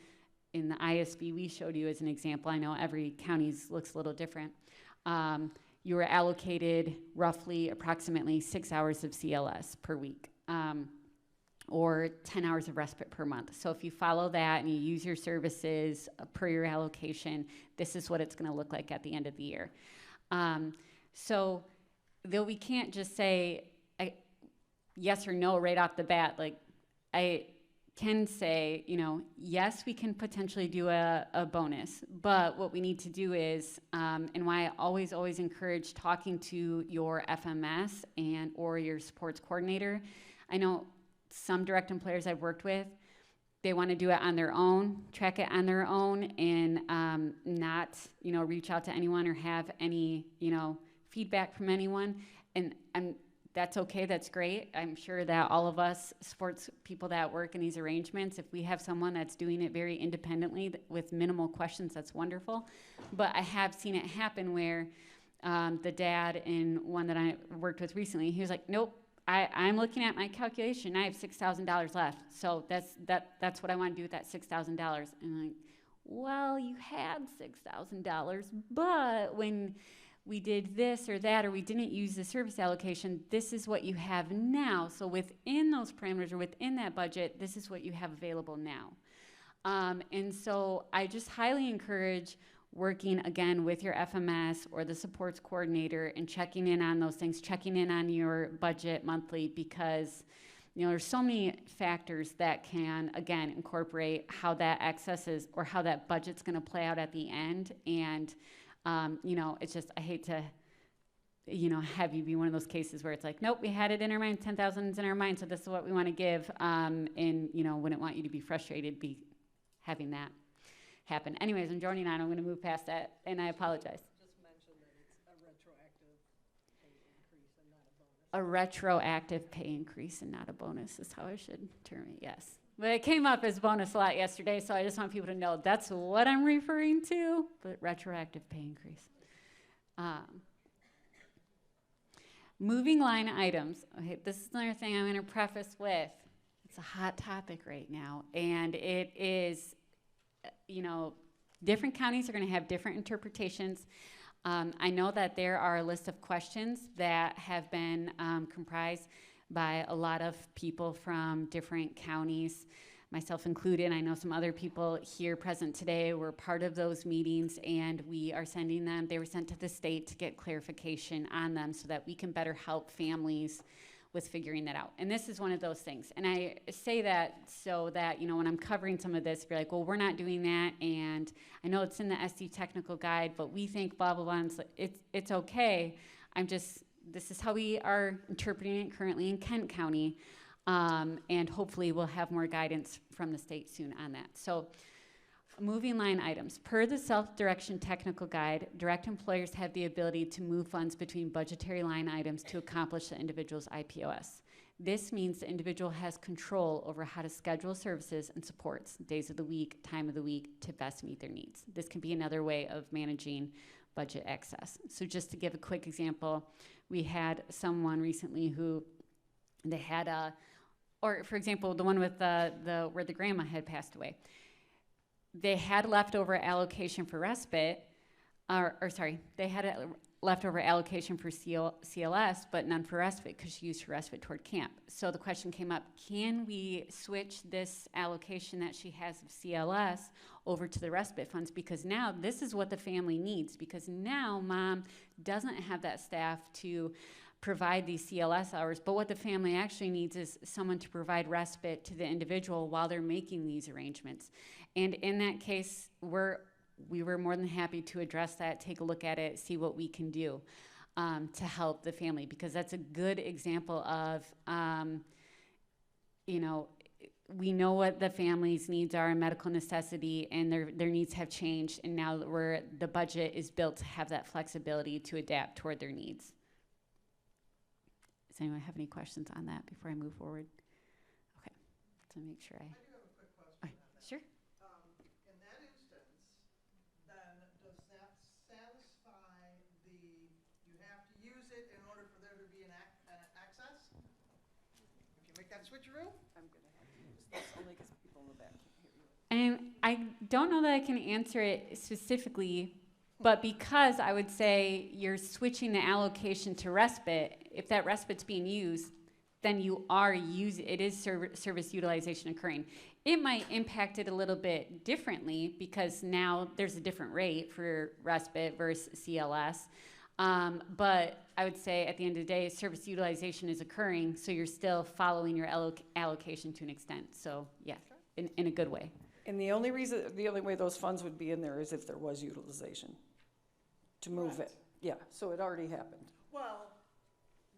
in the ISB we showed you as an example. I know every county's looks a little different. You were allocated roughly approximately 6 hours of CLS per week, or 10 hours of respite per month. So if you follow that and you use your services per your allocation, this is what it's going to look like at the end of the year. So though we can't just say, yes or no right off the bat. Like, I can say, you know, yes, we can potentially do a bonus, but what we need to do is, and why I always encourage talking to your FMS and or your sports coordinator. I know some direct employers I've worked with, they want to do it on their own, track it on their own, and not, you know, reach out to anyone or have any, you know, feedback from anyone. And that's okay, that's great. I'm sure that all of us sports people that work in these arrangements, if we have someone that's doing it very independently with minimal questions, that's wonderful. But I have seen it happen where the dad in one that I worked with recently, he was like, nope, I'm looking at my calculation, I have $6,000 left. So that's what I want to do with that $6,000. And I'm like, well, you had $6,000, but when we did this or that, or we didn't use the service allocation, this is what you have now. So within those parameters or within that budget, this is what you have available now. And so I just highly encourage working again with your FMS or the supports coordinator and checking in on those things, checking in on your budget monthly, because you know, there's so many factors that can, again, incorporate how that excess is or how that budget's gonna play out at the end. And you know, it's just, I hate to, you know, have you be one of those cases where it's like, nope, we had it in our mind, 10,000 is in our mind, so this is what we want to give, and, you know, wouldn't want you to be frustrated having that happen. Anyways, I'm joining on, I'm going to move past that, and I apologize. Just mention that it's a retroactive pay increase and not a bonus. A retroactive pay increase and not a bonus is how I should term it, yes. But it came up as bonus a lot yesterday, so I just want people to know that's what I'm referring to, but retroactive pay increase. Moving line items. Okay, this is another thing I'm going to preface with. It's a hot topic right now, and it is, you know, different counties are going to have different interpretations. I know that there are a list of questions that have been comprised by a lot of people from different counties, myself included. I know some other people here present today were part of those meetings, and we are sending them, they were sent to the state to get clarification on them so that we can better help families with figuring that out. And this is one of those things. And I say that so that, you know, when I'm covering some of this, you're like, well, we're not doing that, and I know it's in the SD technical guide, but we think blah, blah, blah, and it's okay. This is how we are interpreting it currently in Kent County, and hopefully we'll have more guidance from the state soon on that. So, moving line items. Per the self-direction technical guide, direct employers have the ability to move funds between budgetary line items to accomplish the individual's IPOS. This means the individual has control over how to schedule services and supports, days of the week, time of the week, to best meet their needs. This can be another way of managing budget excess. So just to give a quick example, we had someone recently who they had or for example, the one with where the grandma had passed away. They had leftover allocation for respite, they had a leftover allocation for CLS, but none for respite because she used her respite toward camp. So the question came up, can we switch this allocation that she has of CLS over to the respite funds? Because now this is what the family needs, because now mom doesn't have that staff to provide these CLS hours, but what the family actually needs is someone to provide respite to the individual while they're making these arrangements. And in that case, we were more than happy to address that, take a look at it, see what we can do to help the family, because that's a good example of, you know, we know what the family's needs are, a medical necessity, and their needs have changed, and now the budget is built to have that flexibility to adapt toward their needs. Does anyone have any questions on that before I move forward? Okay, so make sure I do have a quick question. Sure. In that instance, then does that satisfy you have to use it in order for there to be an access? If you make that switcheroo? I'm gonna have to use this only because people in the back can't hear you. And I don't know that I can answer it specifically, but because I would say you're switching the allocation to respite, if that respite's being used, then it is service utilization occurring. It might impact it a little bit differently because now there's a different rate for respite versus CLS. But I would say at the end of the day, service utilization is occurring, so you're still following your allocation to an extent. So yeah, in a good way. And the only way those funds would be in there is if there was utilization to move it. Correct. Yeah, so it already happened. Well,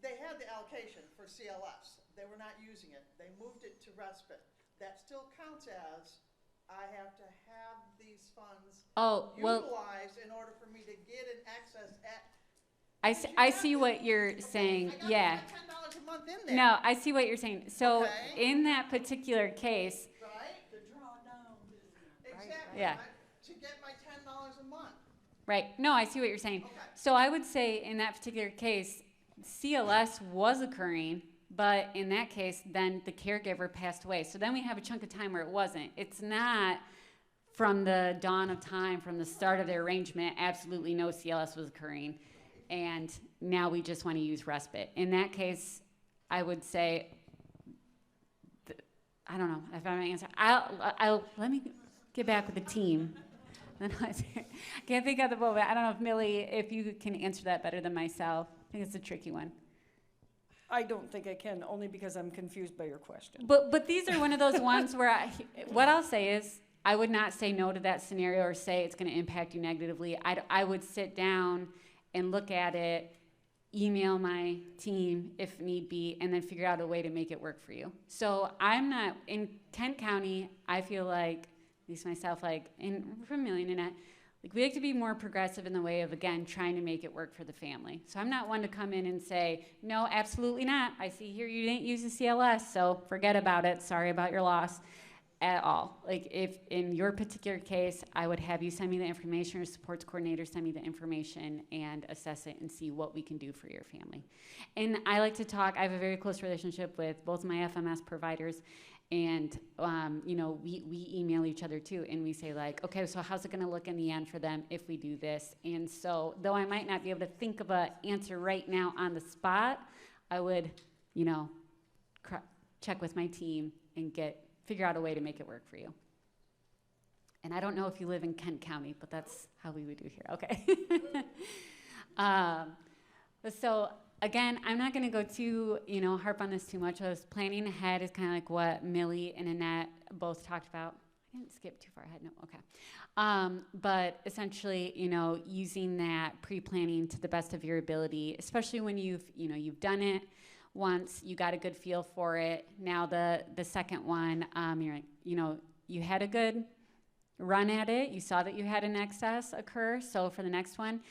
they had the allocation for CLS. They were not using it. They moved it to respite. That still counts as, I have to have these funds Oh, well, utilized in order for me to get an access at. I see what you're saying, yeah. I got $10 a month in there. No, I see what you're saying. So Okay. in that particular case, Right? The drawdown. Exactly. Yeah. To get my $10 a month. right, no, I see what you're saying. Okay. So I would say in that particular case, CLS was occurring, but in that case, then the caregiver passed away. So then we have a chunk of time where it wasn't. It's not from the dawn of time, from the start of the arrangement, absolutely no CLS was occurring. And now we just want to use respite. In that case, I would say, I don't know if I have an answer. I'll let me get back with the team. I can't think of the moment. I don't know if Millie, if you can answer that better than myself. I think it's a tricky one. I don't think I can, only because I'm confused by your question. But these are one of those ones where what I'll say is I would not say no to that scenario or say it's going to impact you negatively. I would sit down and look at it, email my team if need be, and then figure out a way to make it work for you. So I'm not, in Kent County, I feel like, at least myself, like, and from Million and like we like to be more progressive in the way of, again, trying to make it work for the family. So I'm not one to come in and say, no, absolutely not. I see here you didn't use the CLS, so forget about it. Sorry about your loss at all. Like if in your particular case, I would have you send me the information or supports coordinator send me the information and assess it and see what we can do for your family. And I like to talk, I have a very close relationship with both my FMS providers. And, you know, we email each other too, and we say like, okay, so how's it gonna look in the end for them if we do this? And so, though I might not be able to think of an answer right now on the spot, I would, you know, check with my team and figure out a way to make it work for you. And I don't know if you live in Kent County, but that's how we would do here, okay? So, again, I'm not going to go too, you know, harp on this too much. I was planning ahead is kind of like what Millie and Annette both talked about. I didn't skip too far ahead, no, okay. But essentially, you know, using that pre-planning to the best of your ability, especially when you've done it once, you got a good feel for it. Now the second one, you had a good run at it. You saw that you had an excess occur. So for the next one,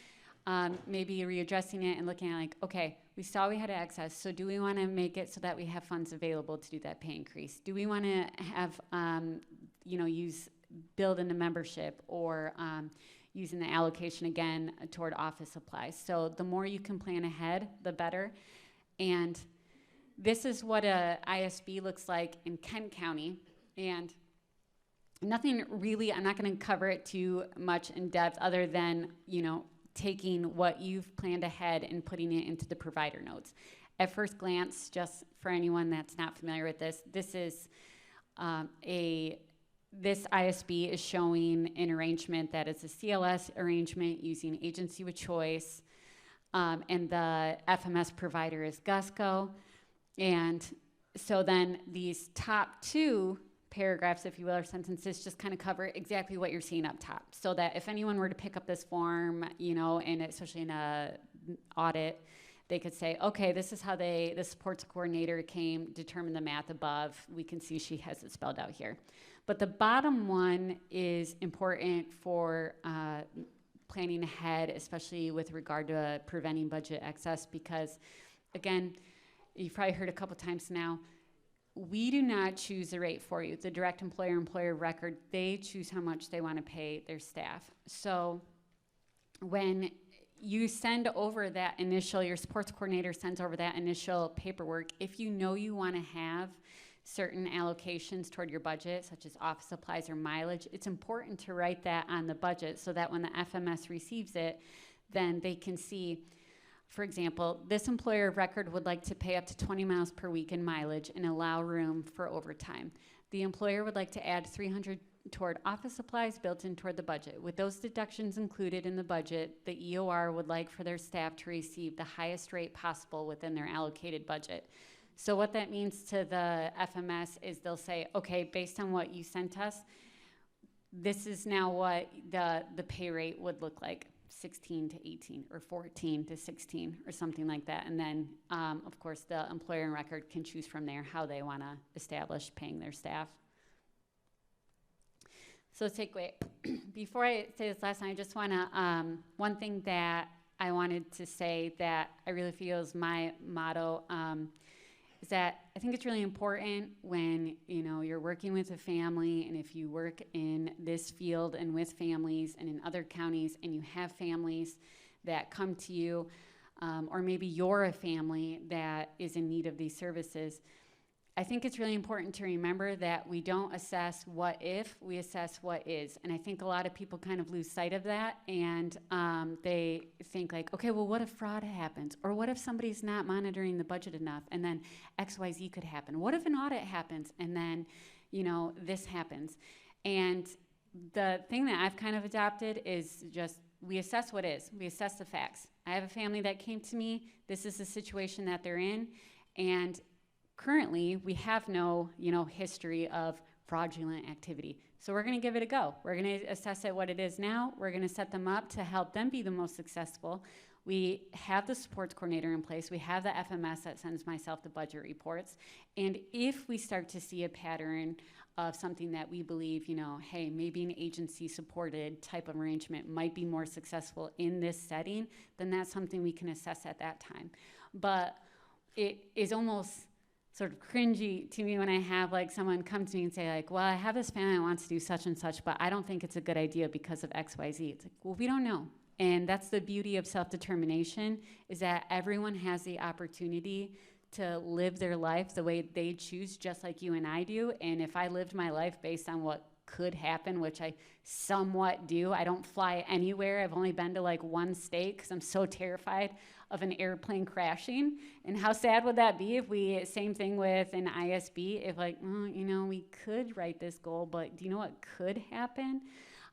maybe readdressing it and looking at like, okay, we saw we had an excess, so do we want to make it so that we have funds available to do that pay increase? Do we want to have, build in the membership or using the allocation again toward office supplies? So the more you can plan ahead, the better. And this is what a ISB looks like in Kent County. And nothing really, I'm not going to cover it too much in depth other than, you know, taking what you've planned ahead and putting it into the provider notes. At first glance, just for anyone that's not familiar with this, this is this ISB is showing an arrangement that is a CLS arrangement using agency with choice, and the FMS provider is Gusco. And so then these top two paragraphs, if you will, or sentences just kind of cover exactly what you're seeing up top, so that if anyone were to pick up this form, you know, and especially in a audit, they could say, okay, this is how the supports coordinator determined the math above. We can see she has it spelled out here. But the bottom one is important for planning ahead, especially with regard to preventing budget excess, because again, you've probably heard a couple times now, we do not choose the rate for you. The direct employer record, they choose how much they want to pay their staff. So when you send over that initial, your supports coordinator sends over that initial paperwork, if you know you want to have certain allocations toward your budget, such as office supplies or mileage, it's important to write that on the budget so that when the FMS receives it, then they can see, for example, this employer of record would like to pay up to 20 miles per week in mileage and allow room for overtime. The employer would like to add $300 toward office supplies built in toward the budget. With those deductions included in the budget, the EOR would like for their staff to receive the highest rate possible within their allocated budget. So what that means to the FMS is they'll say, okay, based on what you sent us, this is now what the pay rate would look like, 16 to 18 or 14 to 16 or something like that. And then, of course, the employer and record can choose from there how they want to establish paying their staff. So takeaway, before I say this last time, I just want to, one thing that I wanted to say that I really feel is my motto, is that I think it's really important when, you know, you're working with a family, and if you work in this field and with families and in other counties, and you have families that come to you, or maybe you're a family that is in need of these services, I think it's really important to remember that we don't assess what if, we assess what is. And I think a lot of people kind of lose sight of that, and they think like, okay, well, what if fraud happens? Or what if somebody's not monitoring the budget enough, and then XYZ could happen? What if an audit happens, and then, you know, this happens? And the thing that I've kind of adopted is just, we assess what is. We assess the facts. I have a family that came to me. This is the situation that they're in, and currently, we have no, you know, history of fraudulent activity. So we're going to give it a go. We're going to assess it what it is now. We're going to set them up to help them be the most successful. We have the supports coordinator in place. We have the FMS that sends myself the budget reports. And if we start to see a pattern of something that we believe, you know, hey, maybe an agency-supported type of arrangement might be more successful in this setting, then that's something we can assess at that time. But it is almost sort of cringy to me when I have like someone come to me and say like, well, I have this family that wants to do such and such, but I don't think it's a good idea because of X, Y, Z. It's like, well, we don't know. And that's the beauty of self-determination, is that everyone has the opportunity to live their life the way they choose, just like you and I do. And if I lived my life based on what could happen, which I somewhat do, I don't fly anywhere. I've only been to like one state because I'm so terrified of an airplane crashing. And how sad would that be if we, same thing with an ISB, if like, you know, we could write this goal, but do you know what could happen?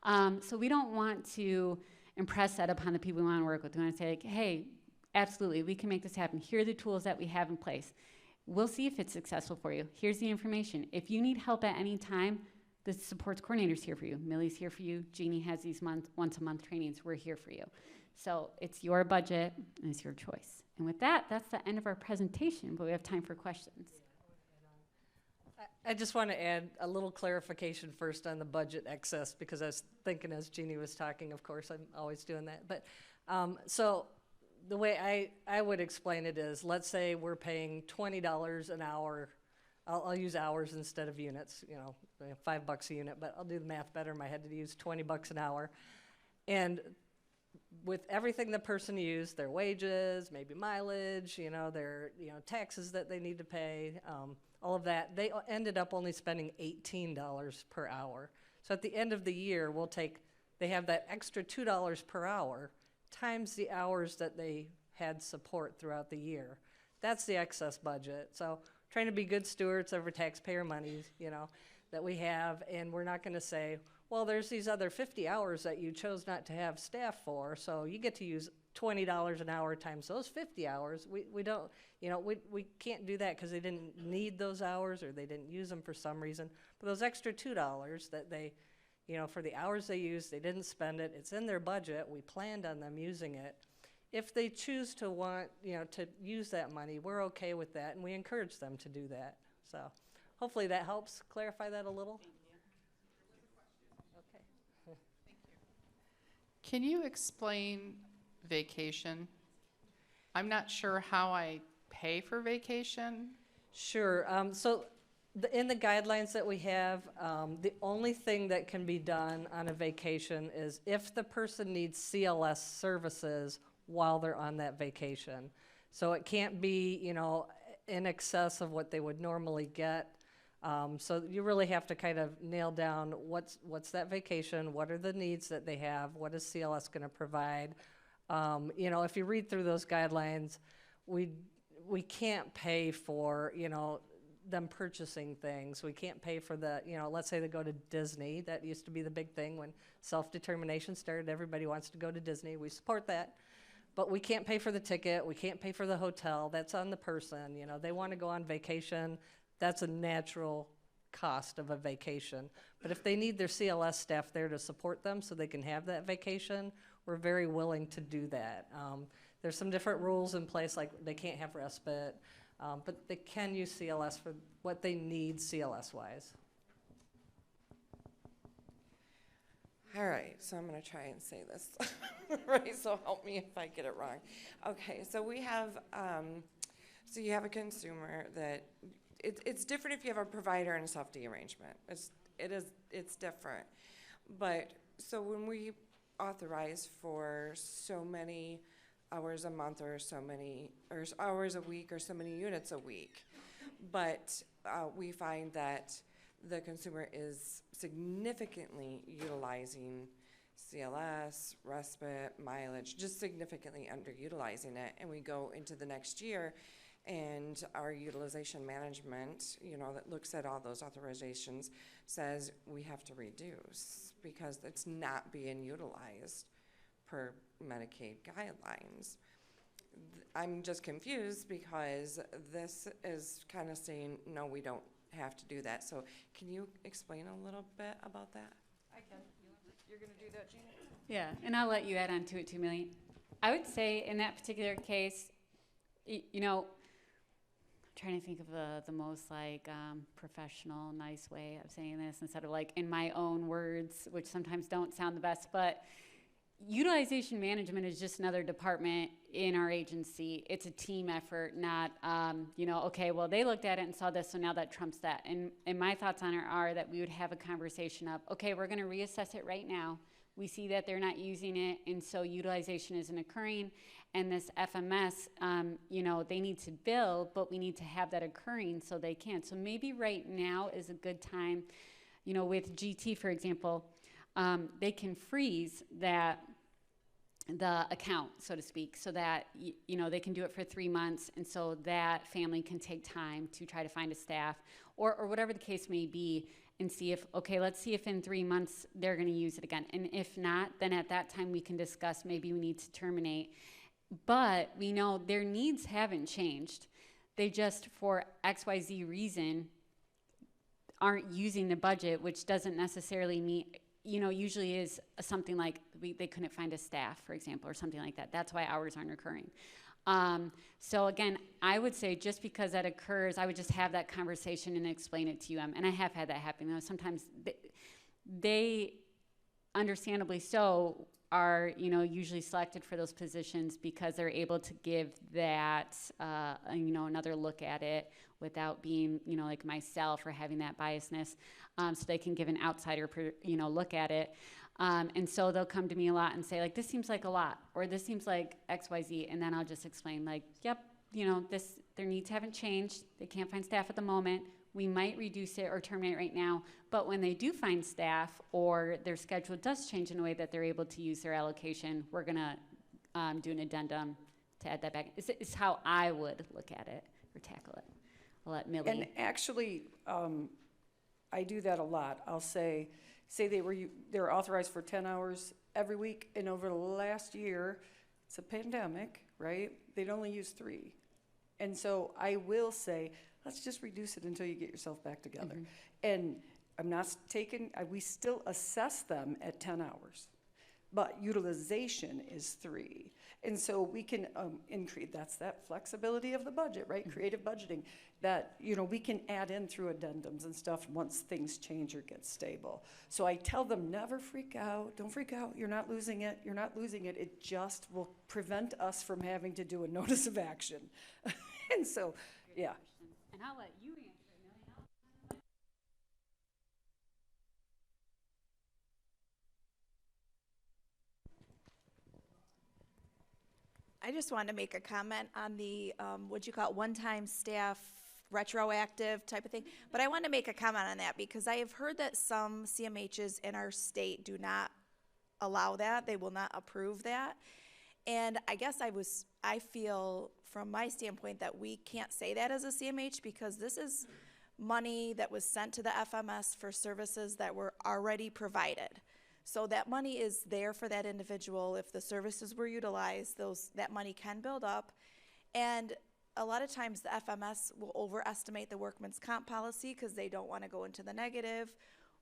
So we don't want to impress that upon the people we want to work with. We want to say like, hey, absolutely, we can make this happen. Here are the tools that we have in place. We'll see if it's successful for you. Here's the information. If you need help at any time, the supports coordinator's here for you. Millie's here for you. Jeannie has these once a month trainings. We're here for you. So it's your budget and it's your choice. And with that, that's the end of our presentation, but we have time for questions. I just want to add a little clarification first on the budget excess, because I was thinking as Jeannie was talking, of course, I'm always doing that. But so the way I would explain it is, let's say we're paying $20 an hour. I'll use hours instead of units, you know, $5 a unit, but I'll do the math better in my head to use $20 an hour. And with everything the person used, their wages, maybe mileage, you know, their, you know, taxes that they need to pay, all of that, they ended up only spending $18 per hour. So at the end of the year, they have that extra $2 per hour times the hours that they had support throughout the year. That's the excess budget. So trying to be good stewards over taxpayer money, you know, that we have, and we're not going to say, well, there's these other 50 hours that you chose not to have staff for, so you get to use $20 an hour times those 50 hours. We don't, you know, we can't do that because they didn't need those hours or they didn't use them for some reason. But those extra $2 that they, you know, for the hours they used, they didn't spend it. It's in their budget. We planned on them using it. If they choose to want, you know, to use that money, we're okay with that, and we encourage them to do that. So hopefully that helps clarify that a little. Okay. Can you explain vacation? I'm not sure how I pay for vacation. Sure. So in the guidelines that we have, the only thing that can be done on a vacation is if the person needs CLS services while they're on that vacation. So it can't be, you know, in excess of what they would normally get. So you really have to kind of nail down what's that vacation, what are the needs that they have, what is CLS going to provide. You know, if you read through those guidelines, we can't pay for, you know, them purchasing things. We can't pay for the, you know, let's say they go to Disney. That used to be the big thing when self-determination started. Everybody wants to go to Disney. We support that. But we can't pay for the ticket. We can't pay for the hotel. That's on the person. You know, they want to go on vacation. That's a natural cost of a vacation. But if they need their CLS staff there to support them so they can have that vacation, we're very willing to do that. There's some different rules in place, like they can't have respite, but they can use CLS for what they need CLS-wise. All right, so I'm going to try and say this right, so help me if I get it wrong. Okay, so we have, so you have a consumer that, it's different if you have a provider and a self-D arrangement. It's different. But, so when we authorize for so many hours a month or so many, or hours a week or so many units a week, but we find that the consumer is significantly utilizing CLS, respite, mileage, just significantly underutilizing it. And we go into the next year and our utilization management, you know, that looks at all those authorizations says we have to reduce because it's not being utilized per Medicaid guidelines. I'm just confused because this is kind of saying, no, we don't have to do that. So can you explain a little bit about that? I can. You're going to do that, Gina? Yeah, and I'll let you add on to it too, Millie. I would say in that particular case, you know, I'm trying to think of the most like professional, nice way of saying this instead of like in my own words, which sometimes don't sound the best, but utilization management is just another department in our agency. It's a team effort, not, you know, okay, well, they looked at it and saw this, so now that trumps that. And my thoughts on it are that we would have a conversation of, okay, we're going to reassess it right now. We see that they're not using it, and so utilization isn't occurring. And this FMS, you know, they need to bill, but we need to have that occurring so they can. So maybe right now is a good time, you know, with GT, for example, they can freeze the account, so to speak, so that, you know, they can do it for 3 months, and so that family can take time to try to find a staff, or whatever the case may be, and see if, okay, let's see if in 3 months they're going to use it again. And if not, then at that time we can discuss maybe we need to terminate. But we know their needs haven't changed. They just, for XYZ reason, aren't using the budget, which doesn't necessarily mean, you know, usually is something like they couldn't find a staff, for example, or something like that. That's why hours aren't occurring. So again, I would say just because that occurs, I would just have that conversation and explain it to you. And I have had that happen. You know, sometimes they understandably so, are, you know, usually selected for those positions because they're able to give that, you know, another look at it without being, you know, like myself or having that biasness. So they can give an outsider, you know, look at it. And so they'll come to me a lot and say, like, this seems like a lot, or this seems like X, Y, Z. And then I'll just explain, like, yep, you know, their needs haven't changed. They can't find staff at the moment. We might reduce it or terminate right now, but when they do find staff or their schedule does change in a way that they're able to use their allocation, we're gonna do an addendum to add that back. It's how I would look at it or tackle it. I'll let Millie. And actually, I do that a lot. I'll say they were authorized for 10 hours every week, and over the last year, it's a pandemic, right? They'd only use 3. And so I will say, let's just reduce it until you get yourself back together. Mm-hmm. And I'm not we still assess them at 10 hours, but utilization is 3. And so we can increase, that's that flexibility of the budget, right? Mm-hmm. Creative budgeting that, you know, we can add in through addendums and stuff once things change or get stable. So I tell them, never freak out, don't freak out, you're not losing it, it just will prevent us from having to do a notice of action. And so, yeah. And I'll let you answer it, Millie. I just wanted to make a comment on the, what you call it, one-time staff retroactive type of thing. But I want to make a comment on that because I have heard that some CMHs in our state do not allow that. They will not approve that. And I guess I feel from my standpoint that we can't say that as a CMH because this is money that was sent to the FMS for services that were already provided. So that money is there for that individual. If the services were utilized, that money can build up. And a lot of times the FMS will overestimate the workman's comp policy because they don't want to go into the negative,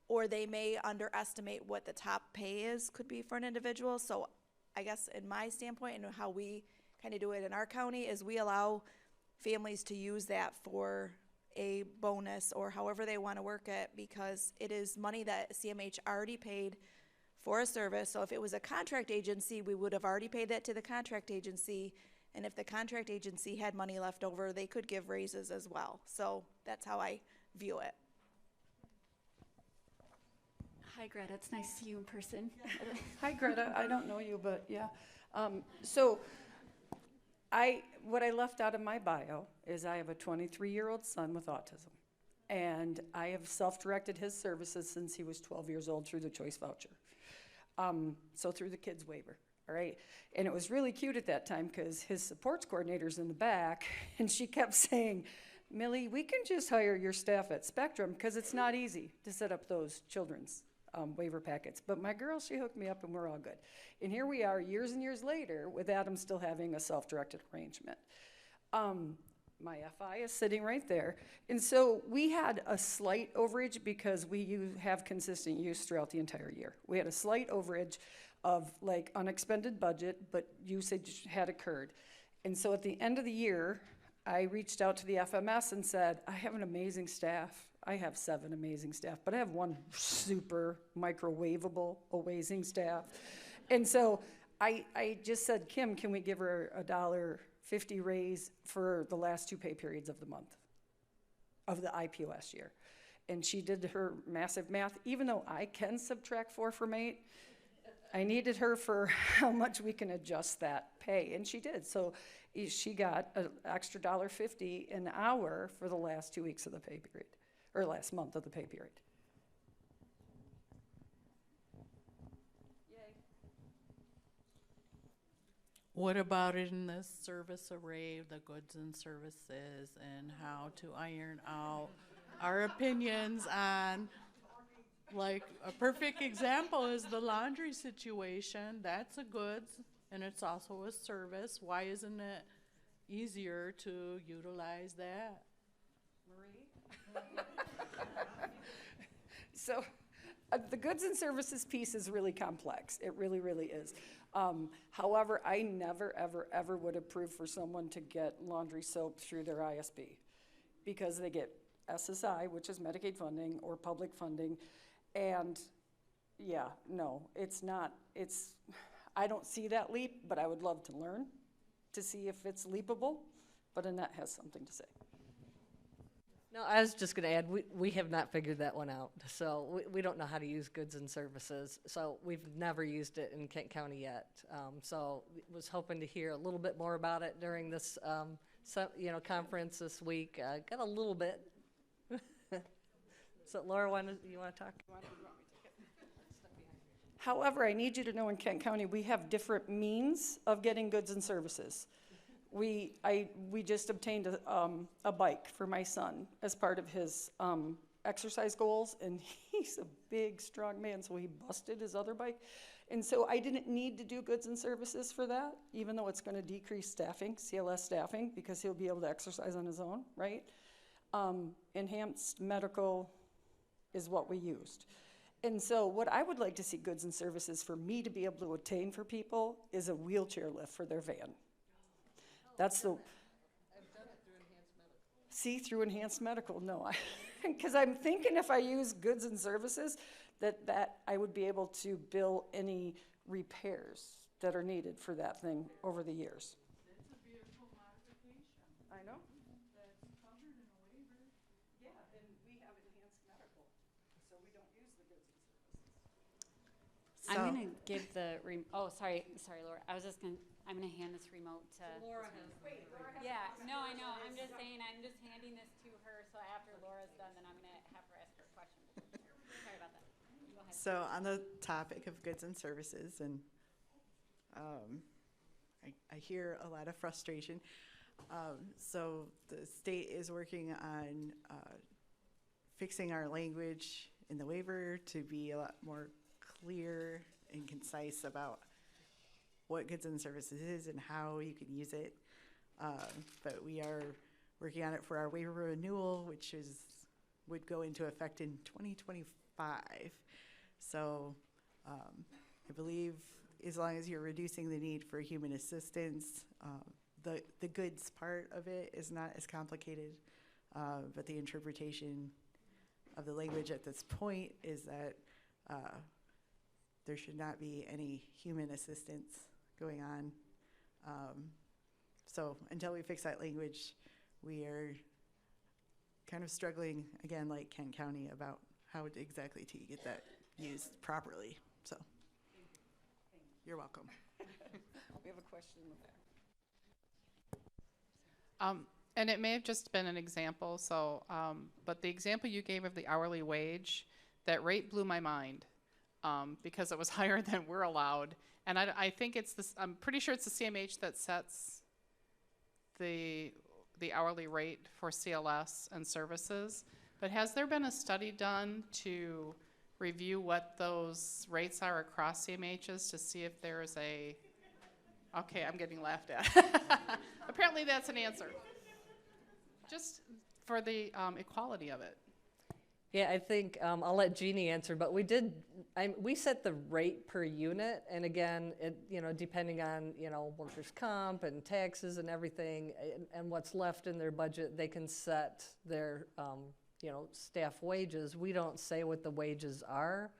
or they may underestimate what the top pay could be for an individual. So I guess in my standpoint and how we kind of do it in our county is we allow families to use that for a bonus or however they want to work it, because it is money that CMH already paid for a service. So if it was a contract agency, we would have already paid that to the contract agency. And if the contract agency had money left over, they could give raises as well. So that's how I view it. Hi, Greta. It's nice to see you in person. Hi, Greta. I don't know you, but yeah. What I left out of my bio is I have a 23-year-old son with autism. And I have self-directed his services since he was 12 years old through the choice voucher. So through the kids waiver, all right? And it was really cute at that time because his supports coordinator's in the back, and she kept saying, Millie, we can just hire your staff at Spectrum because it's not easy to set up those children's waiver packets. But my girl, she hooked me up and we're all good. And here we are years and years later with Adam still having a self-directed arrangement. My FI is sitting right there. And so we had a slight overage because we have consistent use throughout the entire year. We had a slight overage of like unexpended budget, but usage had occurred. And so at the end of the year, I reached out to the FMS and said, I have an amazing staff. I have 7 amazing staff, but I have 1 super microwavable amazing staff. And so I just said, Kim, can we give her a $1.50 raise for the last 2 pay periods of the month, of the IPOS year? And she did her massive math. Even though I can subtract 4 from 8, I needed her for how much we can adjust that pay, and she did. So she got an extra $1.50 an hour for the last 2 weeks of the pay period, or last month of the pay period. What about in the service array of the goods and services and how to iron out our opinions on, like, a perfect example is the laundry situation. That's a goods and it's also a service. Why isn't it easier to utilize that? Marie? So the goods and services piece is really complex. It really, really is. However, I never, ever, ever would approve for someone to get laundry soap through their ISB because they get SSI, which is Medicaid funding, or public funding. And yeah, no, it's not. I don't see that leap, but I would love to learn to see if it's leapable. But Annette has something to say. No, I was just going to add, we have not figured that one out. So we don't know how to use goods and services. So we've never used it in Kent County yet. So was hoping to hear a little bit more about it during this conference this week. Got a little bit. So Laura, you want to talk? However, I need you to know in Kent County, we have different means of getting goods and services. We just obtained a bike for my son as part of his exercise goals, and he's a big, strong man, so he busted his other bike. And so I didn't need to do goods and services for that, even though it's going to decrease staffing, CLS staffing, because he'll be able to exercise on his own, right? Enhanced medical is what we used. And so what I would like to see goods and services for me to be able to attain for people is a wheelchair lift for their van. That's the. I've done it through Enhanced Medical. See, through Enhanced Medical, no. Because I'm thinking if I use goods and services, that I would be able to bill any repairs that are needed for that thing over the years. It's a vehicle modification. I know. That's covered in a waiver. Yeah, and we have Enhanced Medical, so we don't use the goods and services. I'm going to give the, sorry, Laura. I'm going to hand this remote to. Laura has. Wait, Laura has. Yeah, no, I know. I'm just saying, I'm just handing this to her, so after Laura's done, then I'm going to have her ask her question. Sorry about that. Go ahead. So on the topic of goods and services, and I hear a lot of frustration. So the state is working on fixing our language in the waiver to be a lot more clear and concise about what goods and services is and how you can use it. But we are working on it for our waiver renewal, which would go into effect in 2025. So I believe as long as you're reducing the need for human assistance, the goods part of it is not as complicated, but the interpretation of the language at this point is that there should not be any human assistance going on. So until we fix that language, we are kind of struggling, again, like Kent County, about how exactly to get that used properly. So you're welcome. We have a question in the back. And it may have just been an example, so, but the example you gave of the hourly wage, that rate blew my mind, because it was higher than we're allowed. And I think it's this, I'm pretty sure it's the CMH that sets the hourly rate for CLS and services. But has there been a study done to review what those rates are across CMHs to see if there is a, okay, I'm getting laughed at. Apparently that's an answer. Just for the equality of it. Yeah, I think I'll let Jeannie answer, but we set the rate per unit, and again, it, depending on, workers' comp and taxes and everything, and what's left in their budget, they can set their, staff wages. We don't say what the wages are.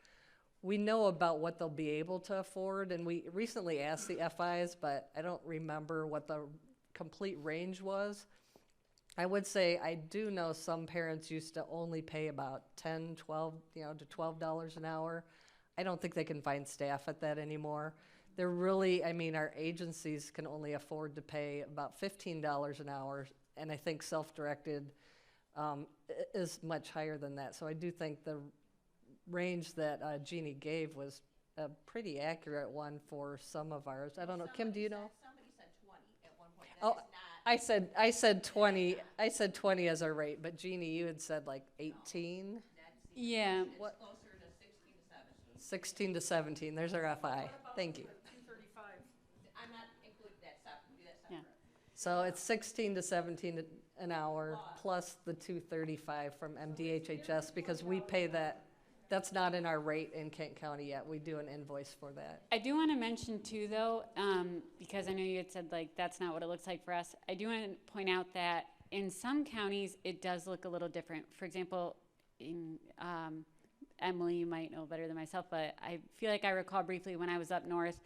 We know about what they'll be able to afford, and we recently asked the FIs, but I don't remember what the complete range was. I would say I do know some parents used to only pay about $10, $12, to $12 an hour. I don't think they can find staff at that anymore. They're really, our agencies can only afford to pay about $15 an hour, and I think self-directed is much higher than that. So I do think the range that Jeannie gave was a pretty accurate one for some of ours. I don't know, Kim, do you know? Somebody said 20 at one point. Oh, I said 20. I said 20 as our rate, but Jeannie, you had said like 18. Yeah. What? Closer to 16 to 17. 16 to 17. There's our FI. Thank you. 235. I'm not including that separate. Do that Yeah. separate. So it's 16 to 17 an hour plus the 235 from MDHHS because we pay that. That's not in our rate in Kent County yet. We do an invoice for that. I do want to mention too, though, because I know you had said like that's not what it looks like for us. I do want to point out that in some counties it does look a little different. For example, in Emily, you might know better than myself, but I feel like I recall briefly when I was up north.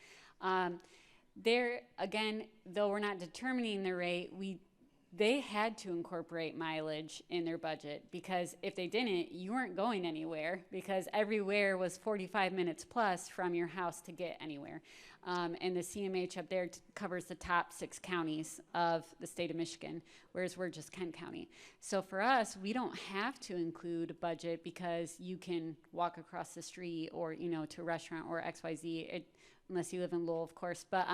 There again, though we're not determining the rate, they had to incorporate mileage in their budget because if they didn't, you weren't going anywhere because everywhere was 45 minutes plus from your house to get anywhere. And the CMH up there covers the top 6 counties of the state of Michigan, whereas we're just Kent County. So for us, we don't have to include budget because you can walk across the street or, to a restaurant or XYZ, unless you live in Lowell, of course. But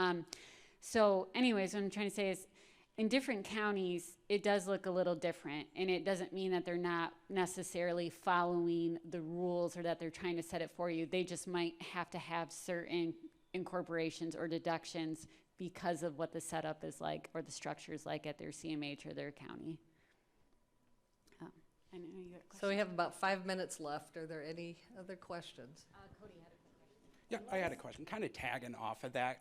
so anyways, what I'm trying to say is, in different counties, it does look a little different, and it doesn't mean that they're not necessarily following the rules or that they're trying to set it for you. They just might have to have certain incorporations or deductions because of what the setup is like or the structure is like at their CMH or their county. I know you had a question. So we have about 5 minutes left. Are there any other questions? Cody had a question. Yeah, I had a question, kind of tagging off of that.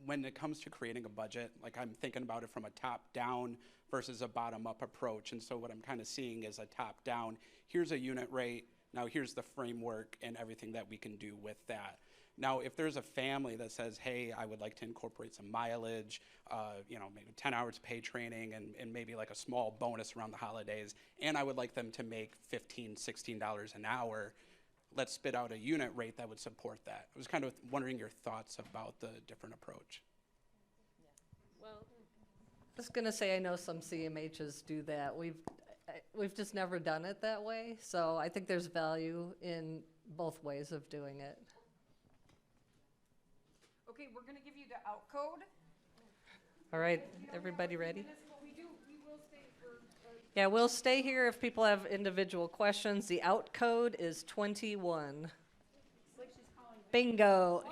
When it comes to creating a budget, I'm thinking about it from a top-down versus a bottom-up approach. And so what I'm kind of seeing is a top-down, here's a unit rate, now here's the framework and everything that we can do with that. Now, if there's a family that says, hey, I would like to incorporate some mileage, maybe 10 hours of paid training and maybe like a small bonus around the holidays, and I would like them to make $15, $16 an hour, let's spit out a unit rate that would support that. I was kind of wondering your thoughts about the different approach. Well, I was gonna say I know some CMHs do that. We've just never done it that way. So I think there's value in both ways of doing it. Okay, we're gonna give you the out code. All right, everybody ready? Yeah, we'll stay here if people have individual questions. The out code is 21. Bingo.